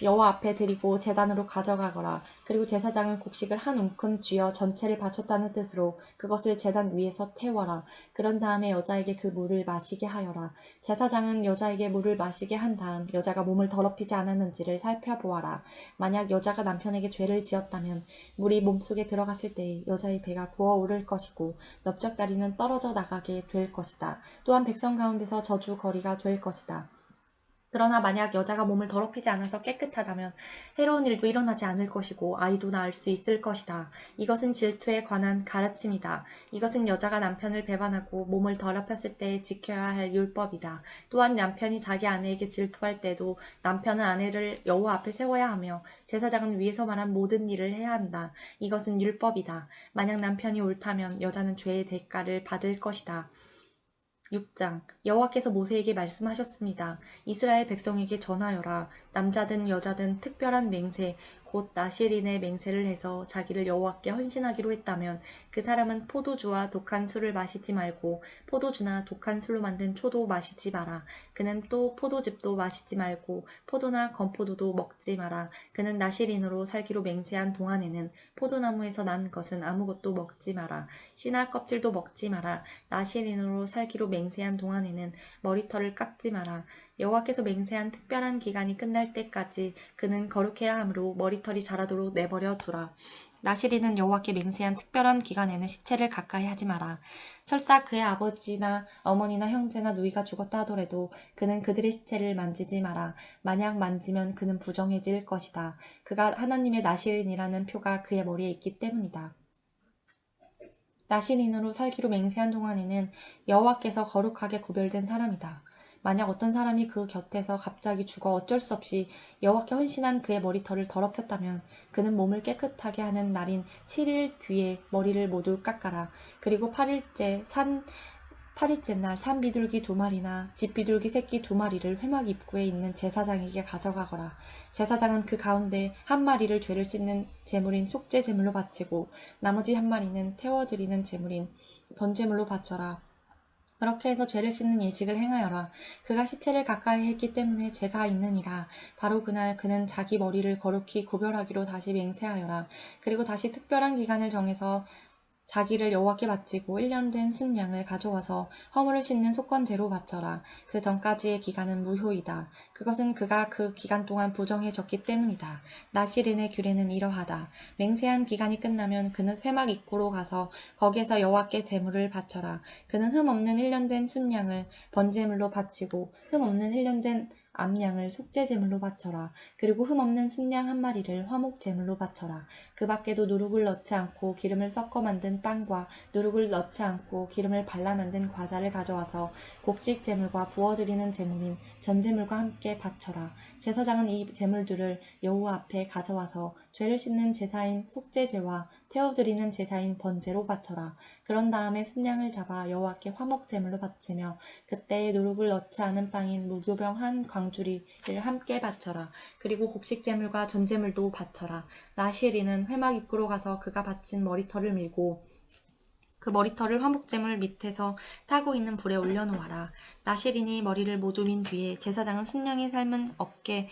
여호와 앞에 드리고 제단으로 가져가거라. 그리고 제사장은 곡식을 한 움큼 쥐어 전체를 바쳤다는 뜻으로 그것을 제단 위에서 태워라. 그런 다음에 여자에게 그 물을 마시게 하여라. 제사장은 여자에게 물을 마시게 한 다음 여자가 몸을 더럽히지 않았는지를 살펴보아라. 만약 여자가 남편에게 죄를 지었다면 물이 몸속에 들어갔을 때 여자의 배가 부어오를 것이고 넓적다리는 떨어져 나가게 될 것이다. 또한 백성 가운데서 저주거리가 될 것이다. 그러나 만약 여자가 몸을 더럽히지 않아서 깨끗하다면 해로운 일도 일어나지 않을 것이고 아이도 낳을 수 있을 것이다. 이것은 질투에 관한 가르침이다. 이것은 여자가 남편을 배반하고 몸을 더럽혔을 때 지켜야 할 율법이다. 또한 남편이 자기 아내에게 질투할 때도 남편은 아내를 여호와 앞에 세워야 하며 제사장은 위에서 말한 모든 일을 해야 한다. 이것은 율법이다. 만약 남편이 옳다면 여자는 죄의 대가를 받을 것이다. 6장 여호와께서 모세에게 말씀하셨습니다. 이스라엘 백성에게 전하여라. 남자든 여자든 특별한 맹세 곧 나실인의 맹세를 해서 자기를 여호와께 헌신하기로 했다면 그 사람은 포도주와 독한 술을 마시지 말고 포도주나 독한 술로 만든 초도 마시지 마라. 그는 또 포도즙도 마시지 말고 포도나 건포도도 먹지 마라. 그는 나실인으로 살기로 맹세한 동안에는 포도나무에서 난 것은 아무것도 먹지 마라. 씨나 껍질도 먹지 마라. 나실인으로 살기로 맹세한 동안에는 머리털을 깎지 마라. 여호와께서 맹세한 특별한 기간이 끝날 때까지 그는 거룩해야 하므로 머리털이 자라도록 내버려 두라. 나실인은 여호와께 맹세한 특별한 기간에는 시체를 가까이 하지 마라. 설사 그의 아버지나 어머니나 형제나 누이가 죽었다 하더라도 그는 그들의 시체를 만지지 마라. 만약 만지면 그는 부정해질 것이다. 그가 하나님의 나실인이라는 표가 그의 머리에 있기 때문이다. 나실인으로 살기로 맹세한 동안에는 여호와께서 거룩하게 구별된 사람이다. 만약 어떤 사람이 그 곁에서 갑자기 죽어 어쩔 수 없이 여호와께 헌신한 그의 머리털을 더럽혔다면 그는 몸을 깨끗하게 하는 날인 7일 뒤에 머리를 모두 깎아라. 그리고 8일째 날 산비둘기 2마리나 집비둘기 새끼 2마리를 회막 입구에 있는 제사장에게 가져가거라. 제사장은 그 가운데 한 마리를 죄를 씻는 제물인 속죄 제물로 바치고 나머지 한 마리는 태워드리는 제물인 번제물로 바쳐라. 그렇게 해서 죄를 씻는 예식을 행하여라. 그가 시체를 가까이 했기 때문에 죄가 있느니라. 바로 그날 그는 자기 머리를 거룩히 구별하기로 다시 맹세하여라. 그리고 다시 특별한 기간을 정해서 자기를 여호와께 바치고 1년 된 순양을 가져와서 허물을 씻는 속건제로 바쳐라. 그 전까지의 기간은 무효이다. 그것은 그가 그 기간 동안 부정해졌기 때문이다. 나실인의 규례는 이러하다. 맹세한 기간이 끝나면 그는 회막 입구로 가서 거기에서 여호와께 제물을 바쳐라. 그는 흠 없는 1년 된 순양을 번제물로 바치고 흠 없는 1년 된 암양을 속죄제물로 바쳐라. 그리고 흠없는 순양 한 마리를 화목제물로 바쳐라. 그 밖에도 누룩을 넣지 않고 기름을 섞어 만든 빵과 누룩을 넣지 않고 기름을 발라 만든 과자를 가져와서 곡식제물과 부어드리는 제물인 전제물과 함께 바쳐라. 제사장은 이 제물들을 여호와 앞에 가져와서 죄를 씻는 제사인 속죄제와 태워드리는 제사인 번제로 바쳐라. 그런 다음에 순양을 잡아 여호와께 화목제물로 바치며 그때에 누룩을 넣지 않은 빵인 무교병 한 광주리를 함께 바쳐라. 그리고 곡식제물과 전제물도 바쳐라. 나실인은 회막 입구로 가서 그가 바친 머리털을 밀고 그 머리털을 화목제물 밑에서 타고 있는 불에 올려놓아라. 나실인이 머리를 모두 민 뒤에 제사장은 순양의 삶은 어깨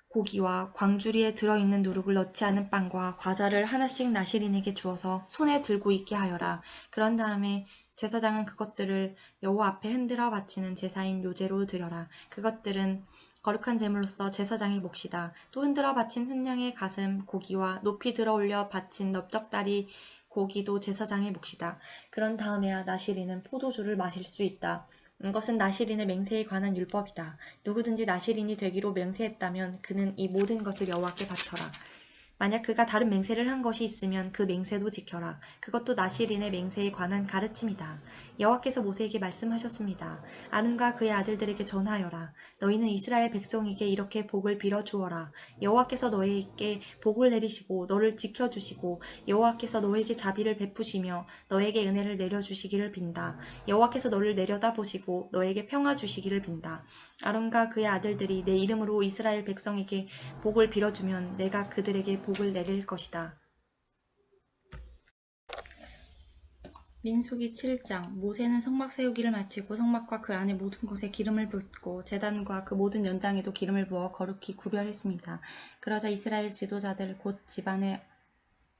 고기와 광주리에 들어있는 누룩을 넣지 않은 빵과 과자를 하나씩 나실인에게 주어서 손에 들고 있게 하여라. 그런 다음에 제사장은 그것들을 여호와 앞에 흔들어 바치는 제사인 요제로 드려라. 그것들은 거룩한 제물로서 제사장의 몫이다. 또 흔들어 바친 순양의 가슴, 고기와 높이 들어 올려 바친 넓적다리 고기도 제사장의 몫이다. 그런 다음에야 나실인은 포도주를 마실 수 있다. 이것은 나실인의 맹세에 관한 율법이다. 누구든지 나실인이 되기로 맹세했다면 그는 이 모든 것을 여호와께 바쳐라. 만약 그가 다른 맹세를 한 것이 있으면 그 맹세도 지켜라. 그것도 나실인의 맹세에 관한 가르침이다. 여호와께서 모세에게 말씀하셨습니다. 아론과 그의 아들들에게 전하여라. 너희는 이스라엘 백성에게 이렇게 복을 빌어 주어라. 여호와께서 너희에게 복을 내리시고 너를 지켜주시고 여호와께서 너에게 자비를 베푸시며 너에게 은혜를 내려주시기를 빈다. 여호와께서 너를 내려다보시고 너에게 평화 주시기를 빈다. 아론과 그의 아들들이 내 이름으로 이스라엘 백성에게 복을 빌어주면 내가 그들에게 복을 내릴 것이다. 민수기 7장 모세는 성막 세우기를 마치고 성막과 그 안의 모든 곳에 기름을 붓고 제단과 그 모든 연장에도 기름을 부어 거룩히 구별했습니다. 그러자 이스라엘 지도자들 곧 집안의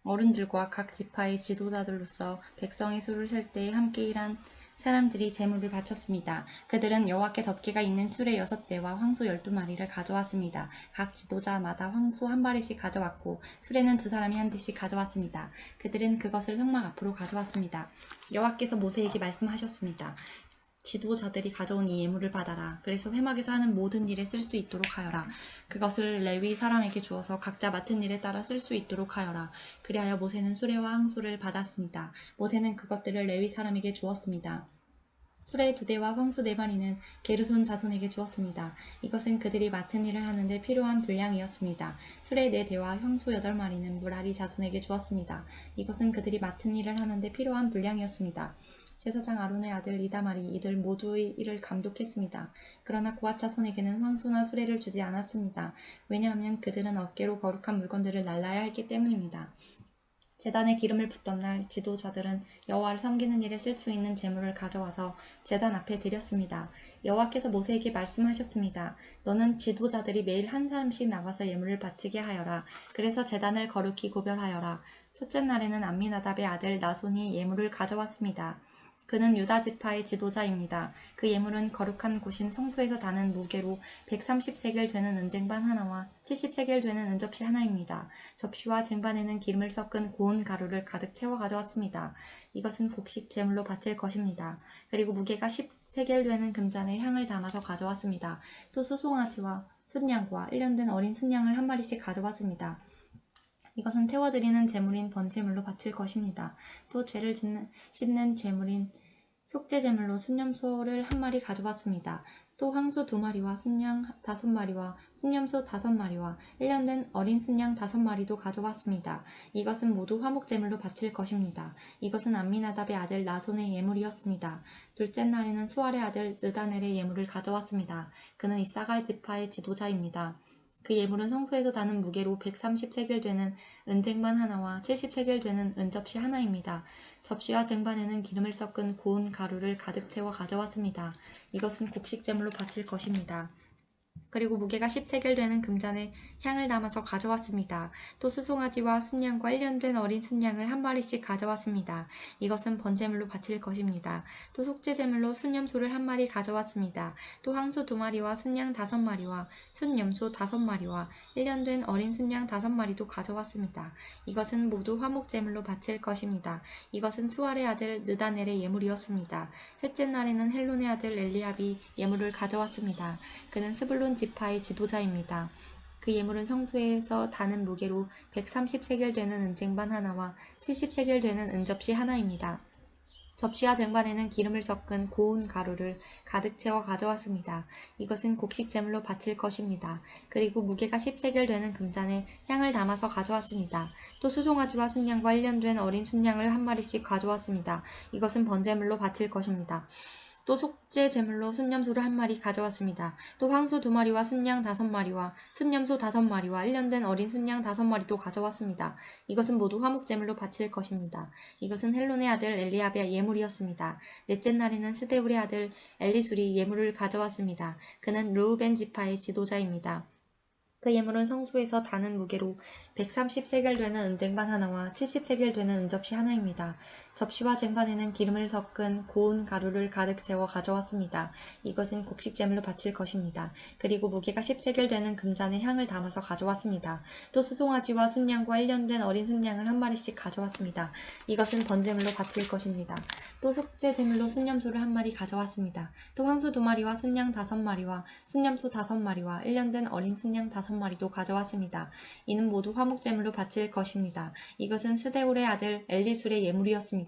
어른들과 각 지파의 지도자들로서 백성의 수를 셀 때에 함께 일한 사람들이 제물을 바쳤습니다. 그들은 여호와께 덮개가 있는 수레 6대와 황소 12마리를 가져왔습니다. 각 지도자마다 황소 한 마리씩 가져왔고 수레는 2사람이 한 대씩 가져왔습니다. 그들은 그것을 성막 앞으로 가져왔습니다. 여호와께서 모세에게 말씀하셨습니다. 지도자들이 가져온 이 예물을 받아라. 그래서 회막에서 하는 모든 일에 쓸 수 있도록 하여라. 그것을 레위 사람에게 주어서 각자 맡은 일에 따라 쓸 수 있도록 하여라. 그리하여 모세는 수레와 황소를 받았습니다. 모세는 그것들을 레위 사람에게 주었습니다. 수레 2대와 황소 4마리는 게르손 자손에게 주었습니다. 이것은 그들이 맡은 일을 하는데 필요한 분량이었습니다. 수레 4대와 황소 8마리는 무라리 자손에게 주었습니다. 이것은 그들이 맡은 일을 하는데 필요한 분량이었습니다. 제사장 아론의 아들 이다말이 이들 모두의 일을 감독했습니다. 그러나 고앗 자손에게는 황소나 수레를 주지 않았습니다. 왜냐하면 그들은 어깨로 거룩한 물건들을 날라야 했기 때문입니다. 제단에 기름을 붓던 날 지도자들은 여호와를 섬기는 일에 쓸 수 있는 제물을 가져와서 제단 앞에 드렸습니다. 여호와께서 모세에게 말씀하셨습니다. 너는 지도자들이 매일 한 사람씩 나가서 예물을 바치게 하여라. 그래서 제단을 거룩히 구별하여라. 첫째 날에는 암미나답의 아들 나손이 예물을 가져왔습니다. 그는 유다 지파의 지도자입니다. 그 예물은 거룩한 곳인 성소에서 다는 무게로 130세겔 되는 은쟁반 하나와 70세겔 되는 은접시 하나입니다. 접시와 쟁반에는 기름을 섞은 고운 가루를 가득 채워 가져왔습니다. 이것은 곡식 제물로 바칠 것입니다. 그리고 무게가 10세겔 되는 금잔에 향을 담아서 가져왔습니다. 또 수송아지와 순양과 1년 된 어린 순양을 한 마리씩 가져왔습니다. 이것은 태워드리는 제물인 번제물로 바칠 것입니다. 또 죄를 씻는 제물인 속죄제물로 순념소를 한 마리 가져왔습니다. 또 황소 2마리와 순양 5마리와 순념소 5마리와 1년 된 어린 순양 5마리도 가져왔습니다. 이것은 모두 화목제물로 바칠 것입니다. 이것은 암미나답의 아들 나손의 예물이었습니다. 둘째 날에는 수알의 아들 느다넬의 예물을 가져왔습니다. 그는 이사갈 지파의 지도자입니다. 그 예물은 성소에서 다는 무게로 130세겔 되는 은쟁반 하나와 70세겔 되는 은접시 하나입니다. 접시와 쟁반에는 기름을 섞은 고운 가루를 가득 채워 가져왔습니다. 이것은 곡식제물로 바칠 것입니다. 그리고 무게가 10세겔 되는 금잔에 향을 담아서 가져왔습니다. 또 수송아지와 순양과 1년 된 어린 순양을 한 마리씩 가져왔습니다. 이것은 번제물로 바칠 것입니다. 또 속죄제물로 순염소를 한 마리 가져왔습니다. 또 황소 2마리와 순양 5마리와 순염소 5마리와 1년 된 어린 순양 5마리도 가져왔습니다. 이것은 모두 화목제물로 바칠 것입니다. 이것은 수알의 아들 느다넬의 예물이었습니다. 셋째 날에는 헬론의 아들 엘리압이 예물을 가져왔습니다. 그는 스불론 지파의 지도자입니다. 그 예물은 성소에서 다는 무게로 130세겔 되는 은쟁반 하나와 70세겔 되는 은접시 하나입니다. 접시와 쟁반에는 기름을 섞은 고운 가루를 가득 채워 가져왔습니다. 이것은 곡식 제물로 바칠 것입니다. 그리고 무게가 10세겔 되는 금잔에 향을 담아서 가져왔습니다. 또 수송아지와 순양과 1년 된 어린 순양을 한 마리씩 가져왔습니다. 이것은 번제물로 바칠 것입니다. 또 속죄 제물로 순념소를 한 마리 가져왔습니다. 또 황소 2마리와 순양 5마리와 순념소 5마리와 1년 된 어린 순양 5마리도 가져왔습니다. 이것은 모두 화목 제물로 바칠 것입니다. 이것은 헬론의 아들 엘리압의 예물이었습니다. 넷째 날에는 스데울의 아들 엘리술이 예물을 가져왔습니다. 그는 르우벤 지파의 지도자입니다. 그 예물은 성소에서 다는 무게로 130세겔 되는 은쟁반 하나와 70세겔 되는 은접시 하나입니다. 접시와 쟁반에는 기름을 섞은 고운 가루를 가득 채워 가져왔습니다. 이것은 곡식제물로 바칠 것입니다. 그리고 무게가 10세겔 되는 금잔에 향을 담아서 가져왔습니다. 또 수송아지와 순양과 1년 된 어린 순양을 한 마리씩 가져왔습니다. 이것은 번제물로 바칠 것입니다. 또 속죄제물로 순념소를 한 마리 가져왔습니다. 또 황소 2마리와 순양 5마리와 순념소 5마리와 1년 된 어린 순양 5마리도 가져왔습니다. 이는 모두 화목제물로 바칠 것입니다. 이것은 스데울의 아들 엘리술의 예물이었습니다.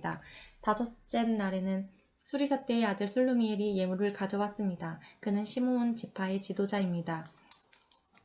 다섯째 날에는 수리사떼의 아들 슬루미엘이 예물을 가져왔습니다. 그는 시므온 지파의 지도자입니다.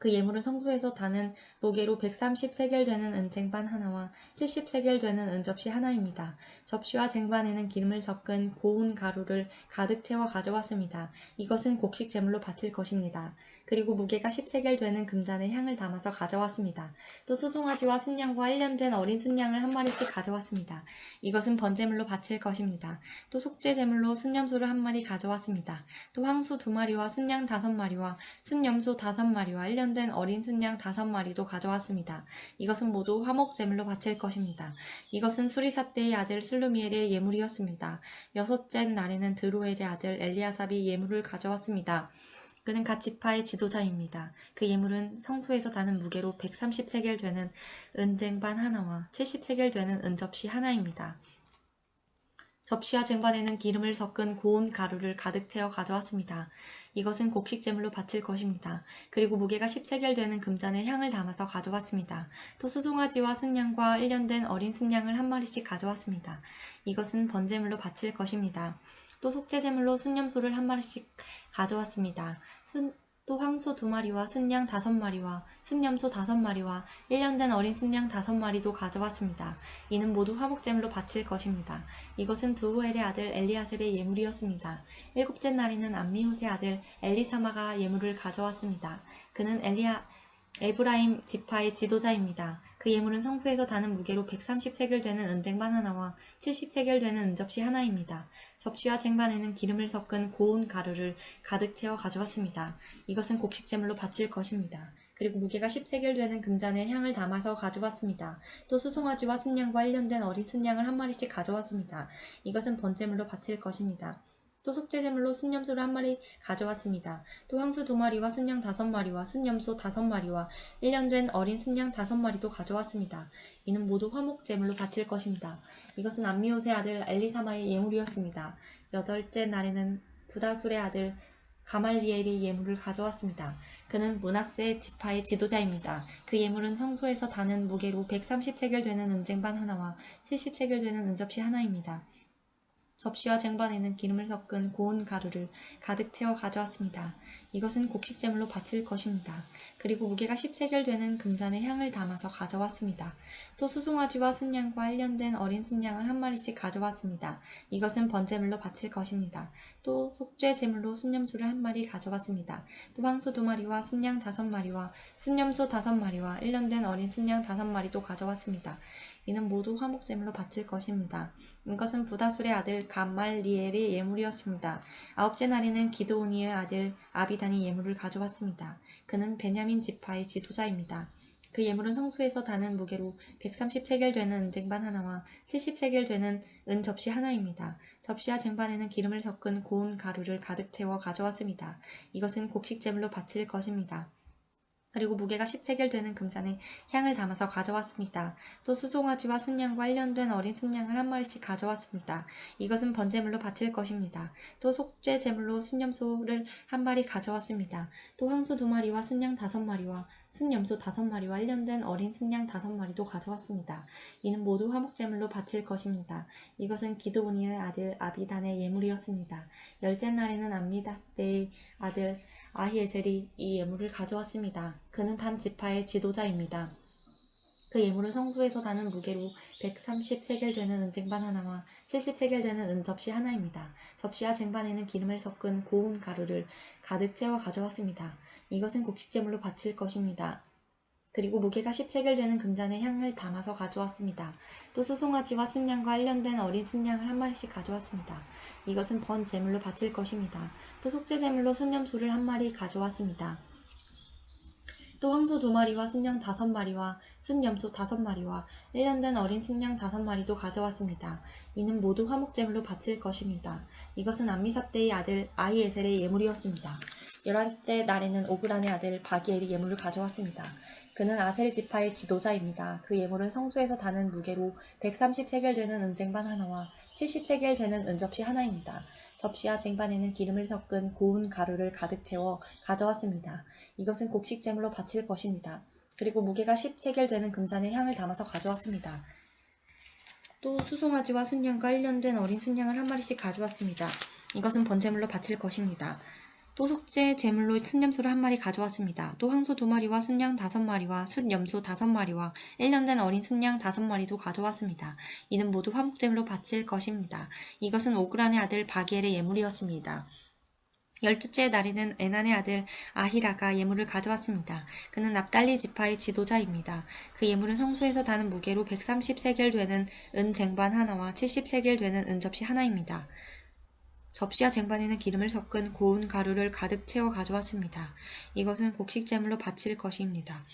그 예물은 성소에서 다는 무게로 130세겔 되는 은쟁반 하나와 70세겔 되는 은접시 하나입니다. 접시와 쟁반에는 기름을 섞은 고운 가루를 가득 채워 가져왔습니다. 이것은 곡식 제물로 바칠 것입니다. 그리고 무게가 10세겔 되는 금잔에 향을 담아서 가져왔습니다. 또 수송아지와 순양과 1년 된 어린 순양을 한 마리씩 가져왔습니다. 이것은 번제물로 바칠 것입니다. 또 속죄 제물로 순염소를 한 마리 가져왔습니다. 또 황수 2마리와 순양 5마리와 순염소 5마리와 1년 된 어린 순양 5마리도 가져왔습니다. 이것은 모두 화목 제물로 바칠 것입니다. 이것은 수리사 때의 아들 슬루미엘의 예물이었습니다. 여섯째 날에는 드로엘의 아들 엘리아삽이 예물을 가져왔습니다. 그는 각 지파의 지도자입니다. 그 예물은 성소에서 다는 무게로 130세겔 되는 은쟁반 하나와 70세겔 되는 은접시 하나입니다. 접시와 쟁반에는 기름을 섞은 고운 가루를 가득 채워 가져왔습니다. 이것은 곡식 제물로 바칠 것입니다. 그리고 무게가 10세겔 되는 금잔에 향을 담아서 가져왔습니다. 또 수송아지와 순양과 1년 된 어린 순양을 한 마리씩 가져왔습니다. 이것은 번제물로 바칠 것입니다. 또 속죄제물로 순염소를 한 마리씩 가져왔습니다. 또 황소 2마리와 순양 5마리와 순염소 5마리와 1년 된 어린 순양 5마리도 가져왔습니다. 이는 모두 화목제물로 바칠 것입니다. 이것은 드우엘의 아들 엘리아셉의 예물이었습니다. 7째 날에는 암미훗의 아들 엘리사마가 예물을 가져왔습니다. 그는 에브라임 지파의 지도자입니다. 그 예물은 성소에서 다는 무게로 130세겔 되는 은쟁반 하나와 70세겔 되는 은접시 하나입니다. 접시와 쟁반에는 기름을 섞은 고운 가루를 가득 채워 가져왔습니다. 이것은 곡식 제물로 바칠 것입니다. 그리고 무게가 10세겔 되는 금잔에 향을 담아서 가져왔습니다. 또 수송아지와 순양과 1년 된 어린 순양을 한 마리씩 가져왔습니다. 이것은 번제물로 바칠 것입니다. 또 속죄제물로 순염소를 한 마리 가져왔습니다. 또 황수 2마리와 순양 5마리와 순염소 5마리와 1년 된 어린 순양 5마리도 가져왔습니다. 이는 모두 화목제물로 바칠 것입니다. 이것은 암미훗의 아들 엘리사마의 예물이었습니다. 8째 날에는 부다술의 아들 가말리엘이 예물을 가져왔습니다. 그는 므낫세 지파의 지도자입니다. 그 예물은 성소에서 다는 무게로 130세겔 되는 은쟁반 하나와 70세겔 되는 은접시 하나입니다. 접시와 쟁반에는 기름을 섞은 고운 가루를 가득 채워 가져왔습니다. 이것은 곡식제물로 바칠 것입니다. 그리고 무게가 10세겔 되는 금잔에 향을 담아서 가져왔습니다. 또 수송아지와 순양과 1년 된 어린 순양을 한 마리씩 가져왔습니다. 이것은 번제물로 바칠 것입니다. 또 속죄제물로 순염소를 한 마리 가져왔습니다. 또 황소 2마리와 순양 5마리와 순염소 5마리와 1년 된 어린 순양 5마리도 가져왔습니다. 이는 모두 화목제물로 바칠 것입니다. 이것은 부다술의 아들 가말리엘의 예물이었습니다. 9째 날에는 기드오니의 아들 아비단이 예물을 가져왔습니다. 그는 베냐민 지파의 지도자입니다. 그 예물은 성소에서 다는 무게로 130세겔 되는 은쟁반 하나와 70세겔 되는 은접시 하나입니다. 접시와 쟁반에는 기름을 섞은 고운 가루를 가득 채워 가져왔습니다. 이것은 곡식제물로 바칠 것입니다. 그리고 무게가 10세겔 되는 금잔에 향을 담아서 가져왔습니다. 또 수송아지와 순양과 1년 된 어린 순양을 한 마리씩 가져왔습니다. 이것은 번제물로 바칠 것입니다. 또 속죄제물로 순염소를 한 마리 가져왔습니다. 또 황소 2마리와 순양 5마리와 순염소 5마리와 1년 된 어린 순양 5마리도 가져왔습니다. 이는 모두 화목제물로 바칠 것입니다. 이것은 기드오니의 아들 아비단의 예물이었습니다. 10째 날에는 암미다떼의 아들 아히에셀이 이 예물을 가져왔습니다. 그는 단 지파의 지도자입니다. 그 예물은 성소에서 다는 무게로 130세겔 되는 은쟁반 하나와 70세겔 되는 은접시 하나입니다. 접시와 쟁반에는 기름을 섞은 고운 가루를 가득 채워 가져왔습니다. 이것은 곡식제물로 바칠 것입니다. 그리고 무게가 10세겔 되는 금잔에 향을 담아서 가져왔습니다. 또 수송아지와 순양과 1년 된 어린 순양을 한 마리씩 가져왔습니다. 이것은 번제물로 바칠 것입니다. 또 속죄제물로 순염소를 한 마리 가져왔습니다. 또 황소 2마리와 순양 5마리와 순염소 5마리와 1년 된 어린 순양 5마리도 가져왔습니다. 이는 모두 화목제물로 바칠 것입니다. 이것은 암미삽대의 아들 아히에셀의 예물이었습니다. 11째 날에는 오브란의 아들 바기엘이 예물을 가져왔습니다. 그는 아셀 지파의 지도자입니다. 그 예물은 성소에서 다는 무게로 130세겔 되는 은쟁반 하나와 70세겔 되는 은접시 하나입니다. 접시와 쟁반에는 기름을 섞은 고운 가루를 가득 채워 가져왔습니다. 이것은 곡식제물로 바칠 것입니다. 그리고 무게가 10세겔 되는 금잔에 향을 담아서 가져왔습니다. 또 수송아지와 순양과 1년 된 어린 순양을 한 마리씩 가져왔습니다. 이것은 번제물로 바칠 것입니다. 또 속죄 제물로 순염소를 1마리 가져왔습니다. 또 황소 2마리와 순양 5마리와 숫염소 5마리와 1년 된 어린 순양 5마리도 가져왔습니다. 이는 모두 화목제물로 바칠 것입니다. 이것은 오그란의 아들 바기엘의 예물이었습니다. 12째 날에는 에난의 아들 아히라가 예물을 가져왔습니다. 그는 납달리 지파의 지도자입니다. 그 예물은 성소에서 다는 무게로 130세겔 되는 은 쟁반 하나와 70세겔 되는 은 접시 하나입니다. 접시와 쟁반에는 기름을 섞은 고운 가루를 가득 채워 가져왔습니다. 이것은 곡식 제물로 바칠 것입니다.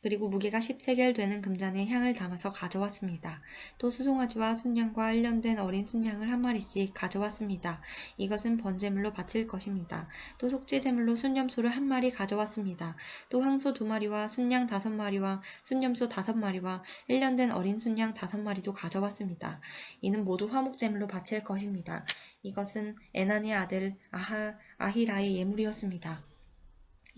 그리고 무게가 10세겔 되는 금잔에 향을 담아서 가져왔습니다. 또 수송아지와 순양과 1년 된 어린 순양을 1마리씩 가져왔습니다. 이것은 번제물로 바칠 것입니다. 또 속죄제물로 순염소를 1마리 가져왔습니다. 또 황소 2마리와 순양 5마리와 순염소 5마리와 1년 된 어린 순양 5마리도 가져왔습니다. 이는 모두 화목제물로 바칠 것입니다. 이것은 에난의 아들 아히라의 예물이었습니다.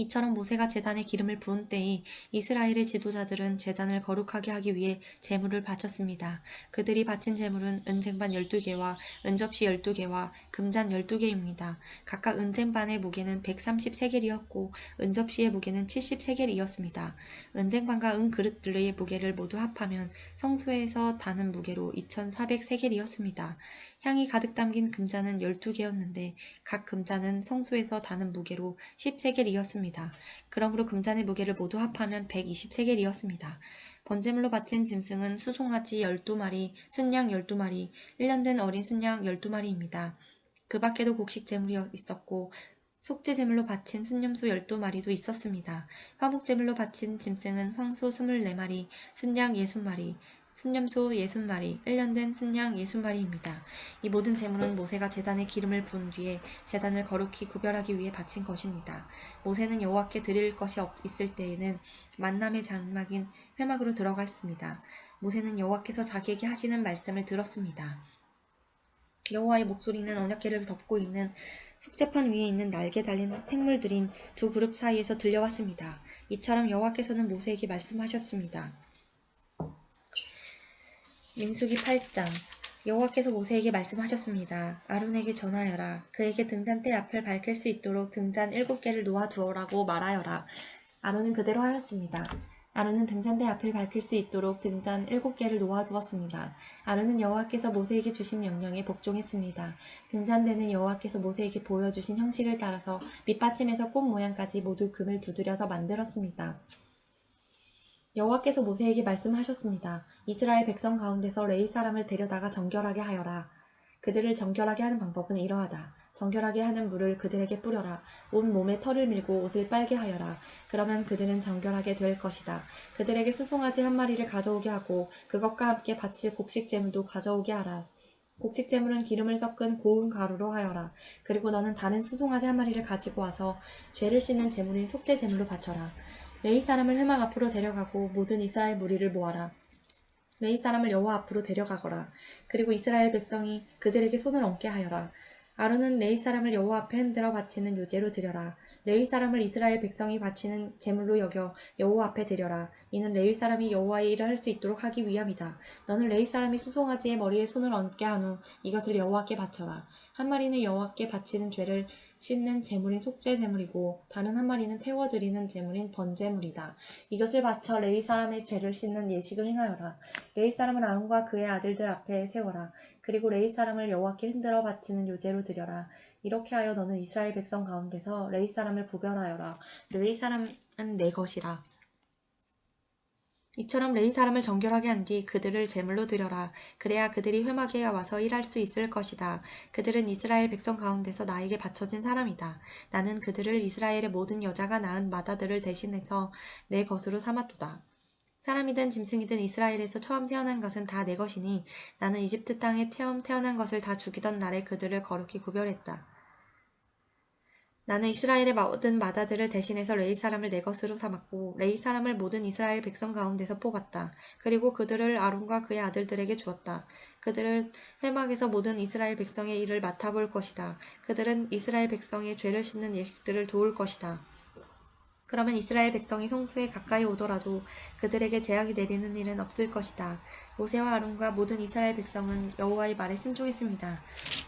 이처럼 모세가 제단에 기름을 부은 때에 이스라엘의 지도자들은 제단을 거룩하게 하기 위해 제물을 바쳤습니다. 그들이 바친 제물은 은쟁반 12개와 은접시 12개와 금잔 12개입니다. 각각 은쟁반의 무게는 130세겔이었고 은접시의 무게는 70세겔이었습니다. 은쟁반과 은그릇들의 무게를 모두 합하면 성소에서 다는 무게로 2400세겔이었습니다. 향이 가득 담긴 금잔은 12개였는데 각 금잔은 성소에서 다는 무게로 10세겔이었습니다. 그러므로 금잔의 무게를 모두 합하면 120세겔이었습니다. 번제물로 바친 짐승은 수송아지 12마리, 순양 12마리, 1년 된 어린 순양 12마리입니다. 그 밖에도 곡식 제물이 있었고 속죄 제물로 바친 순염소 12마리도 있었습니다. 화목 제물로 바친 짐승은 황소 24마리, 순양 60마리, 순염소 60마리, 1년 된 순양 60마리입니다. 이 모든 제물은 모세가 제단에 기름을 부은 뒤에 제단을 거룩히 구별하기 위해 바친 것입니다. 모세는 여호와께 드릴 것이 있을 때에는 만남의 장막인 회막으로 들어갔습니다. 모세는 여호와께서 자기에게 하시는 말씀을 들었습니다. 여호와의 목소리는 언약궤를 덮고 있는 속죄판 위에 있는 날개 달린 생물들인 두 그룹 사이에서 들려왔습니다. 이처럼 여호와께서는 모세에게 말씀하셨습니다. 민수기 8장 여호와께서 모세에게 말씀하셨습니다. 아론에게 전하여라. 그에게 등잔대 앞을 밝힐 수 있도록 등잔 7개를 놓아두어라고 말하여라. 아론은 그대로 하였습니다. 아론은 등잔대 앞을 밝힐 수 있도록 등잔 7개를 놓아두었습니다. 아론은 여호와께서 모세에게 주신 명령에 복종했습니다. 등잔대는 여호와께서 모세에게 보여주신 형식을 따라서 밑받침에서 꽃 모양까지 모두 금을 두드려서 만들었습니다. 여호와께서 모세에게 말씀하셨습니다. 이스라엘 백성 가운데서 레위 사람을 데려다가 정결하게 하여라. 그들을 정결하게 하는 방법은 이러하다. 정결하게 하는 물을 그들에게 뿌려라. 온 몸에 털을 밀고 옷을 빨게 하여라. 그러면 그들은 정결하게 될 것이다. 그들에게 수송아지 1마리를 가져오게 하고 그것과 함께 바칠 곡식제물도 가져오게 하라. 곡식제물은 기름을 섞은 고운 가루로 하여라. 그리고 너는 다른 수송아지 1마리를 가지고 와서 죄를 씻는 제물인 속죄제물로 바쳐라. 레위 사람을 회막 앞으로 데려가고 모든 이스라엘 무리를 모아라. 레위 사람을 여호와 앞으로 데려가거라. 그리고 이스라엘 백성이 그들에게 손을 얹게 하여라. 아론은 레위 사람을 여호와 앞에 흔들어 바치는 요제로 드려라. 레위 사람을 이스라엘 백성이 바치는 제물로 여겨 여호와 앞에 드려라. 이는 레위 사람이 여호와의 일을 할 수 있도록 하기 위함이다. 너는 레위 사람이 수송아지의 머리에 손을 얹게 한 후 이것을 여호와께 바쳐라. 1마리는 여호와께 바치는 죄를 씻는 제물인 속죄 제물이고 다른 1마리는 태워드리는 제물인 번제물이다. 이것을 바쳐 레위 사람의 죄를 씻는 예식을 행하여라. 레위 사람은 아론과 그의 아들들 앞에 세워라. 그리고 레위 사람을 여호와께 흔들어 바치는 요제로 드려라. 이렇게 하여 너는 이스라엘 백성 가운데서 레위 사람을 구별하여라. 레위 사람은 내 것이라. 이처럼 레위 사람을 정결하게 한 뒤 그들을 제물로 드려라. 그래야 그들이 회막에 와서 일할 수 있을 것이다. 그들은 이스라엘 백성 가운데서 나에게 바쳐진 사람이다. 나는 그들을 이스라엘의 모든 여자가 낳은 마다들을 대신해서 내 것으로 삼았도다. 사람이든 짐승이든 이스라엘에서 처음 태어난 것은 다 내 것이니 나는 이집트 땅에 처음 태어난 것을 다 죽이던 날에 그들을 거룩히 구별했다. 나는 이스라엘의 모든 마다들을 대신해서 레위 사람을 내 것으로 삼았고 레위 사람을 모든 이스라엘 백성 가운데서 뽑았다. 그리고 그들을 아론과 그의 아들들에게 주었다. 그들을 회막에서 모든 이스라엘 백성의 일을 맡아볼 것이다. 그들은 이스라엘 백성의 죄를 씻는 예식들을 도울 것이다. 그러면 이스라엘 백성이 성소에 가까이 오더라도 그들에게 재앙이 내리는 일은 없을 것이다. 모세와 아론과 모든 이스라엘 백성은 여호와의 말에 순종했습니다.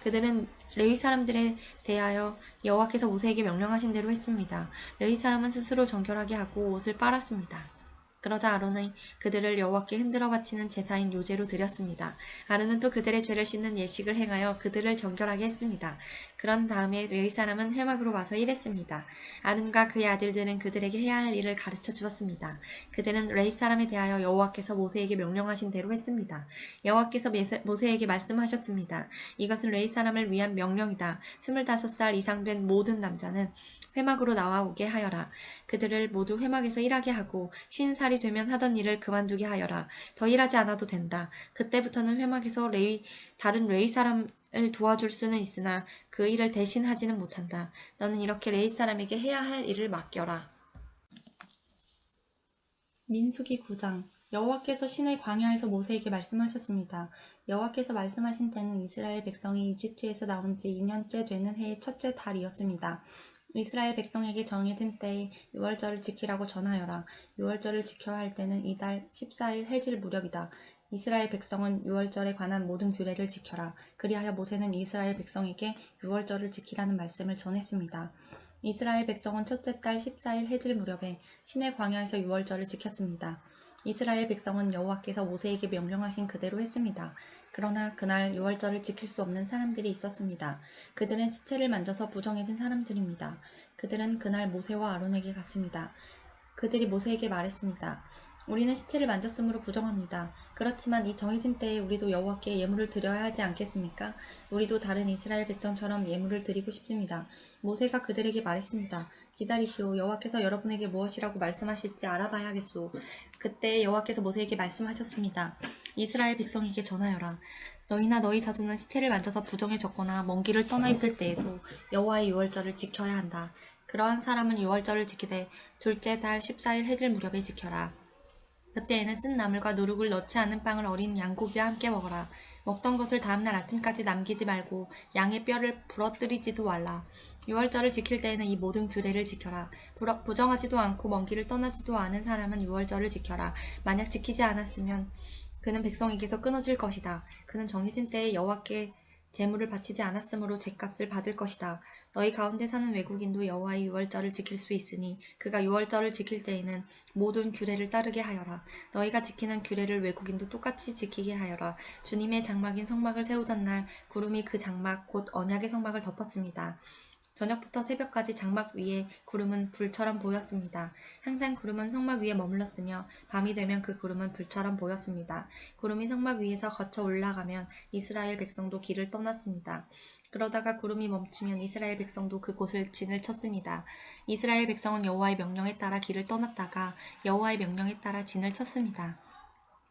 그들은 레위 사람들에 대하여 여호와께서 모세에게 명령하신 대로 했습니다. 레위 사람은 스스로 정결하게 하고 옷을 빨았습니다. 그러자 아론이 그들을 여호와께 흔들어 바치는 제사인 요제로 드렸습니다. 아론은 또 그들의 죄를 씻는 예식을 행하여 그들을 정결하게 했습니다. 그런 다음에 레위 사람은 회막으로 와서 일했습니다. 아론과 그의 아들들은 그들에게 해야 할 일을 가르쳐 주었습니다. 그들은 레위 사람에 대하여 여호와께서 모세에게 명령하신 대로 했습니다. 여호와께서 모세에게 말씀하셨습니다. 이것은 레위 사람을 위한 명령이다. 25살 이상 된 모든 남자는 회막으로 나와오게 하여라. 그들을 모두 회막에서 일하게 하고 50살이 되면 하던 일을 그만두게 하여라. 더 일하지 않아도 된다. 그때부터는 회막에서 다른 레위 사람을 도와줄 수는 있으나 그 일을 대신 하지는 못한다. 너는 이렇게 레위 사람에게 해야 할 일을 맡겨라.
민수기 9장 여호와께서 시내 광야에서 모세에게 말씀하셨습니다. 여호와께서 말씀하신 때는 이스라엘 백성이 이집트에서 나온 지 2년째 되는 해의 첫째 달이었습니다. 이스라엘 백성에게 정해진 때에 유월절을 지키라고 전하여라. 유월절을 지켜야 할 때는 이달 14일 해질 무렵이다. 이스라엘 백성은 유월절에 관한 모든 규례를 지켜라. 그리하여 모세는 이스라엘 백성에게 유월절을 지키라는 말씀을 전했습니다. 이스라엘 백성은 첫째 달 14일 해질 무렵에 시내 광야에서 유월절을 지켰습니다. 이스라엘 백성은 여호와께서 모세에게 명령하신 그대로 했습니다. 그러나 그날 유월절을 지킬 수 없는 사람들이 있었습니다. 그들은 시체를 만져서 부정해진 사람들입니다. 그들은 그날 모세와 아론에게 갔습니다. 그들이 모세에게 말했습니다. 우리는 시체를 만졌으므로 부정합니다. 그렇지만 이 정해진 때에 우리도 여호와께 예물을 드려야 하지 않겠습니까? 우리도 다른 이스라엘 백성처럼 예물을 드리고 싶습니다. 모세가 그들에게 말했습니다. 기다리시오. 여호와께서 여러분에게 무엇이라고 말씀하실지 알아봐야겠소. 그때 여호와께서 모세에게 말씀하셨습니다. 이스라엘 백성에게 전하여라. 너희나 너희 자손은 시체를 만져서 부정해졌거나 먼 길을 떠나 있을 때에도 여호와의 유월절을 지켜야 한다. 그러한 사람은 유월절을 지키되 둘째 달 14일 해질 무렵에 지켜라. 그때에는 쓴 나물과 누룩을 넣지 않은 빵을 어린 양고기와 함께 먹어라. 먹던 것을 다음날 아침까지 남기지 말고 양의 뼈를 부러뜨리지도 말라. 유월절을 지킬 때에는 이 모든 규례를 지켜라. 부정하지도 않고 먼 길을 떠나지도 않은 사람은 유월절을 지켜라. 만약 지키지 않았으면 그는 백성에게서 끊어질 것이다. 그는 정해진 때에 여호와께 제물을 바치지 않았으므로 죗값을 받을 것이다. 너희 가운데 사는 외국인도 여호와의 유월절을 지킬 수 있으니 그가 유월절을 지킬 때에는 모든 규례를 따르게 하여라. 너희가 지키는 규례를 외국인도 똑같이 지키게 하여라. 주님의 장막인 성막을 세우던 날 구름이 그 장막 곧 언약의 성막을 덮었습니다. 저녁부터 새벽까지 장막 위에 구름은 불처럼 보였습니다. 항상 구름은 성막 위에 머물렀으며 밤이 되면 그 구름은 불처럼 보였습니다. 구름이 성막 위에서 거쳐 올라가면 이스라엘 백성도 길을 떠났습니다. 그러다가 구름이 멈추면 이스라엘 백성도 그곳을 진을 쳤습니다. 이스라엘 백성은 여호와의 명령에 따라 길을 떠났다가 여호와의 명령에 따라 진을 쳤습니다.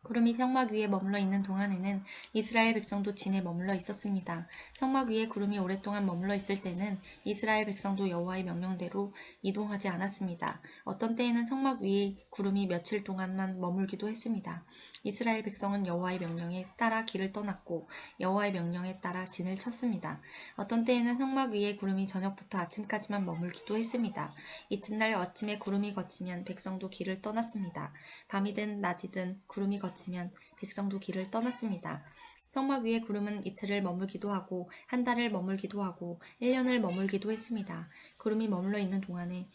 구름이 성막 위에 머물러 있는 동안에는 이스라엘 백성도 진에 머물러 있었습니다. 성막 위에 구름이 오랫동안 머물러 있을 때는 이스라엘 백성도 여호와의 명령대로 이동하지 않았습니다. 어떤 때에는 성막 위에 구름이 며칠 동안만 머물기도 했습니다. 이스라엘 백성은 여호와의 명령에 따라 길을 떠났고 여호와의 명령에 따라 진을 쳤습니다. 어떤 때에는 성막 위에 구름이 저녁부터 아침까지만 머물기도 했습니다. 이튿날 아침에 구름이 걷히면 백성도 길을 떠났습니다. 밤이든 낮이든 구름이 걷히면 백성도 길을 떠났습니다. 성막 위에 구름은 이틀을 머물기도 하고 한 달을 머물기도 하고 1년을 머물기도 했습니다. 구름이 머물러 있는 동안에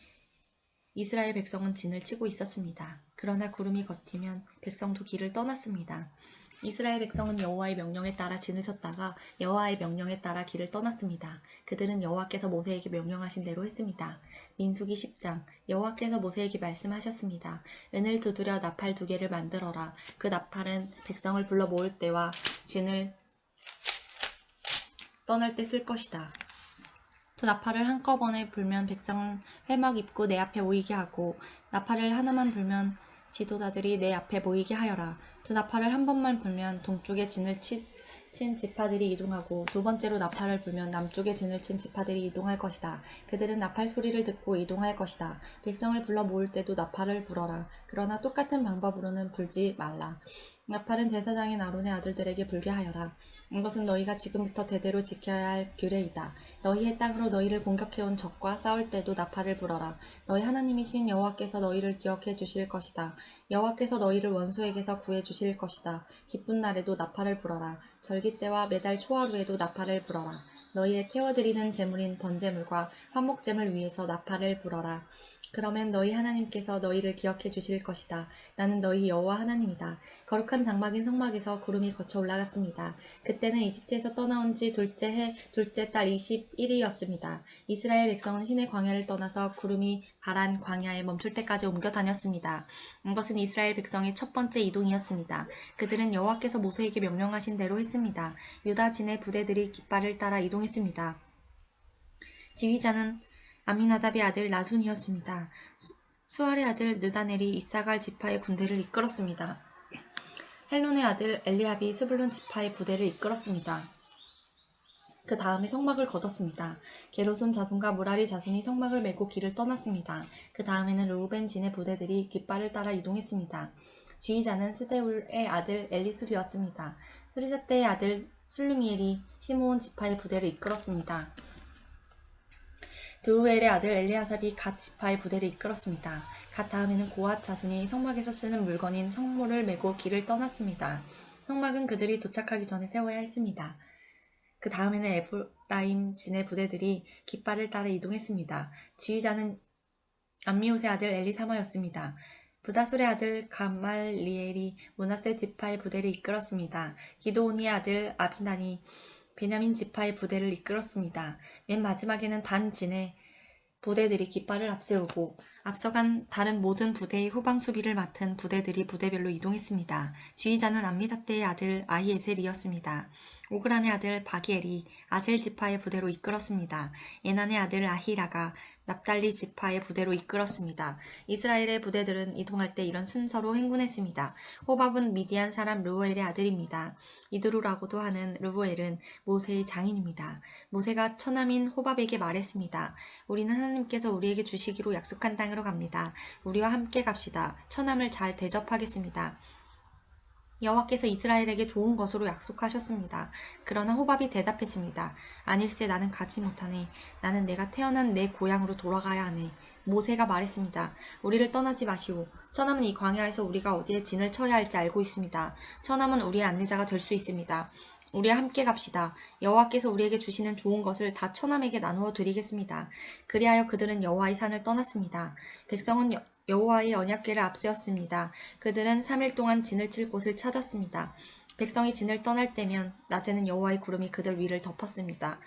이스라엘 백성은 진을 치고 있었습니다. 그러나 구름이 걷히면 백성도 길을 떠났습니다. 이스라엘 백성은 여호와의 명령에 따라 진을 쳤다가 여호와의 명령에 따라 길을 떠났습니다. 그들은 여호와께서 모세에게 명령하신 대로 했습니다. 민수기 10장 여호와께서 모세에게 말씀하셨습니다. 은을 두드려 나팔 2개를 만들어라. 그 나팔은 백성을 불러 모을 때와 진을 떠날 때 쓸 것이다. 두 나팔을 한꺼번에 불면 백성은 회막 입구 내 앞에 모이게 하고 나팔을 하나만 불면 지도자들이 내 앞에 모이게 하여라. 두 나팔을 한 번만 불면 동쪽에 진을 친 지파들이 이동하고 두 번째로 나팔을 불면 남쪽에 진을 친 지파들이 이동할 것이다. 그들은 나팔 소리를 듣고 이동할 것이다. 백성을 불러 모을 때도 나팔을 불어라. 그러나 똑같은 방법으로는 불지 말라. 나팔은 제사장인 아론의 아들들에게 불게 하여라. 이것은 너희가 지금부터 대대로 지켜야 할 규례이다. 너희의 땅으로 너희를 공격해온 적과 싸울 때도 나팔을 불어라. 너희 하나님이신 여호와께서 너희를 기억해 주실 것이다. 여호와께서 너희를 원수에게서 구해 주실 것이다. 기쁜 날에도 나팔을 불어라. 절기 때와 매달 초하루에도 나팔을 불어라. 너희의 태워드리는 제물인 번제물과 화목제물 위에서 나팔을 불어라. 그러면 너희 하나님께서 너희를 기억해 주실 것이다. 나는 너희 여호와 하나님이다. 거룩한 장막인 성막에서 구름이 거쳐 올라갔습니다. 그때는 이집트에서 떠나온 지 둘째 해 둘째 달 21일이었습니다. 이스라엘 백성은 시내 광야를 떠나서 구름이 바란 광야에 멈출 때까지 옮겨 다녔습니다. 이것은 이스라엘 백성의 첫 번째 이동이었습니다. 그들은 여호와께서 모세에게 명령하신 대로 했습니다. 유다 진의 부대들이 깃발을 따라 이동했습니다. 지휘자는 아미나답의 아들 나순이었습니다. 수알의 아들 느다넬이 이사갈 지파의 군대를 이끌었습니다. 헬론의 아들 엘리압이 스불론 지파의 부대를 이끌었습니다. 그 다음에 성막을 걷었습니다. 게르손 자손과 무라리 자손이 성막을 메고 길을 떠났습니다. 그 다음에는 르우벤 진의 부대들이 깃발을 따라 이동했습니다. 지휘자는 스데울의 아들 엘리술이었습니다. 수리사떼의 아들 슬루미엘이 시므온 지파의 부대를 이끌었습니다. 드우엘의 아들 엘리아삽이 갓 지파의 부대를 이끌었습니다. 갓 다음에는 고앗 자손이 성막에서 쓰는 물건인 성모를 메고 길을 떠났습니다. 성막은 그들이 도착하기 전에 세워야 했습니다. 그 다음에는 에브라임 진의 부대들이 깃발을 따라 이동했습니다. 지휘자는 암미옷의 아들 엘리사마였습니다. 부다술의 아들 감말리엘이 므낫세 지파의 부대를 이끌었습니다. 기드온의 아들 아비단이 베냐민 지파의 부대를 이끌었습니다. 맨 마지막에는 단 진의 부대들이 깃발을 앞세우고 앞서간 다른 모든 부대의 후방 수비를 맡은 부대들이 부대별로 이동했습니다. 지휘자는 암미사떼의 아들 아히에셀이었습니다. 오그란의 아들 바기엘이 아셀 지파의 부대로 이끌었습니다. 에난의 아들 아히라가 납달리 지파의 부대로 이끌었습니다. 이스라엘의 부대들은 이동할 때 이런 순서로 행군했습니다. 호밥은 미디안 사람 르우엘의 아들입니다. 이드루라고도 하는 르우엘은 모세의 장인입니다. 모세가 처남인 호밥에게 말했습니다. 우리는 하나님께서 우리에게 주시기로 약속한 땅으로 갑니다. 우리와 함께 갑시다. 처남을 잘 대접하겠습니다. 여호와께서 이스라엘에게 좋은 것으로 약속하셨습니다. 그러나 호밥이 대답했습니다. 아닐세, 나는 가지 못하네. 나는 내가 태어난 내 고향으로 돌아가야 하네. 모세가 말했습니다. 우리를 떠나지 마시오. 처남은 이 광야에서 우리가 어디에 진을 쳐야 할지 알고 있습니다. 처남은 우리의 안내자가 될 수 있습니다. 우리와 함께 갑시다. 여호와께서 우리에게 주시는 좋은 것을 다 처남에게 나누어 드리겠습니다. 그리하여 그들은 여호와의 산을 떠났습니다. 백성은 여호와의 언약궤를 앞세웠습니다. 그들은 3일 동안 진을 칠 곳을 찾았습니다. 백성이 진을 떠날 때면 낮에는 여호와의 구름이 그들 위를 덮었습니다.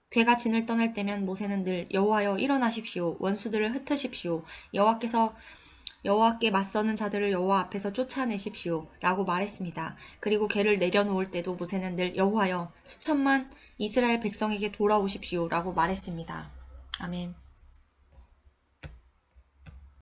괴가 진을 떠날 때면 모세는 늘 여호와여 일어나십시오. 원수들을 흩으십시오. 여호와께 맞서는 자들을 여호와 앞에서 쫓아내십시오. 라고 말했습니다. 그리고 괴를 내려놓을 때도 모세는 늘 여호와여 수천만 이스라엘 백성에게 돌아오십시오. 라고 말했습니다. 아멘.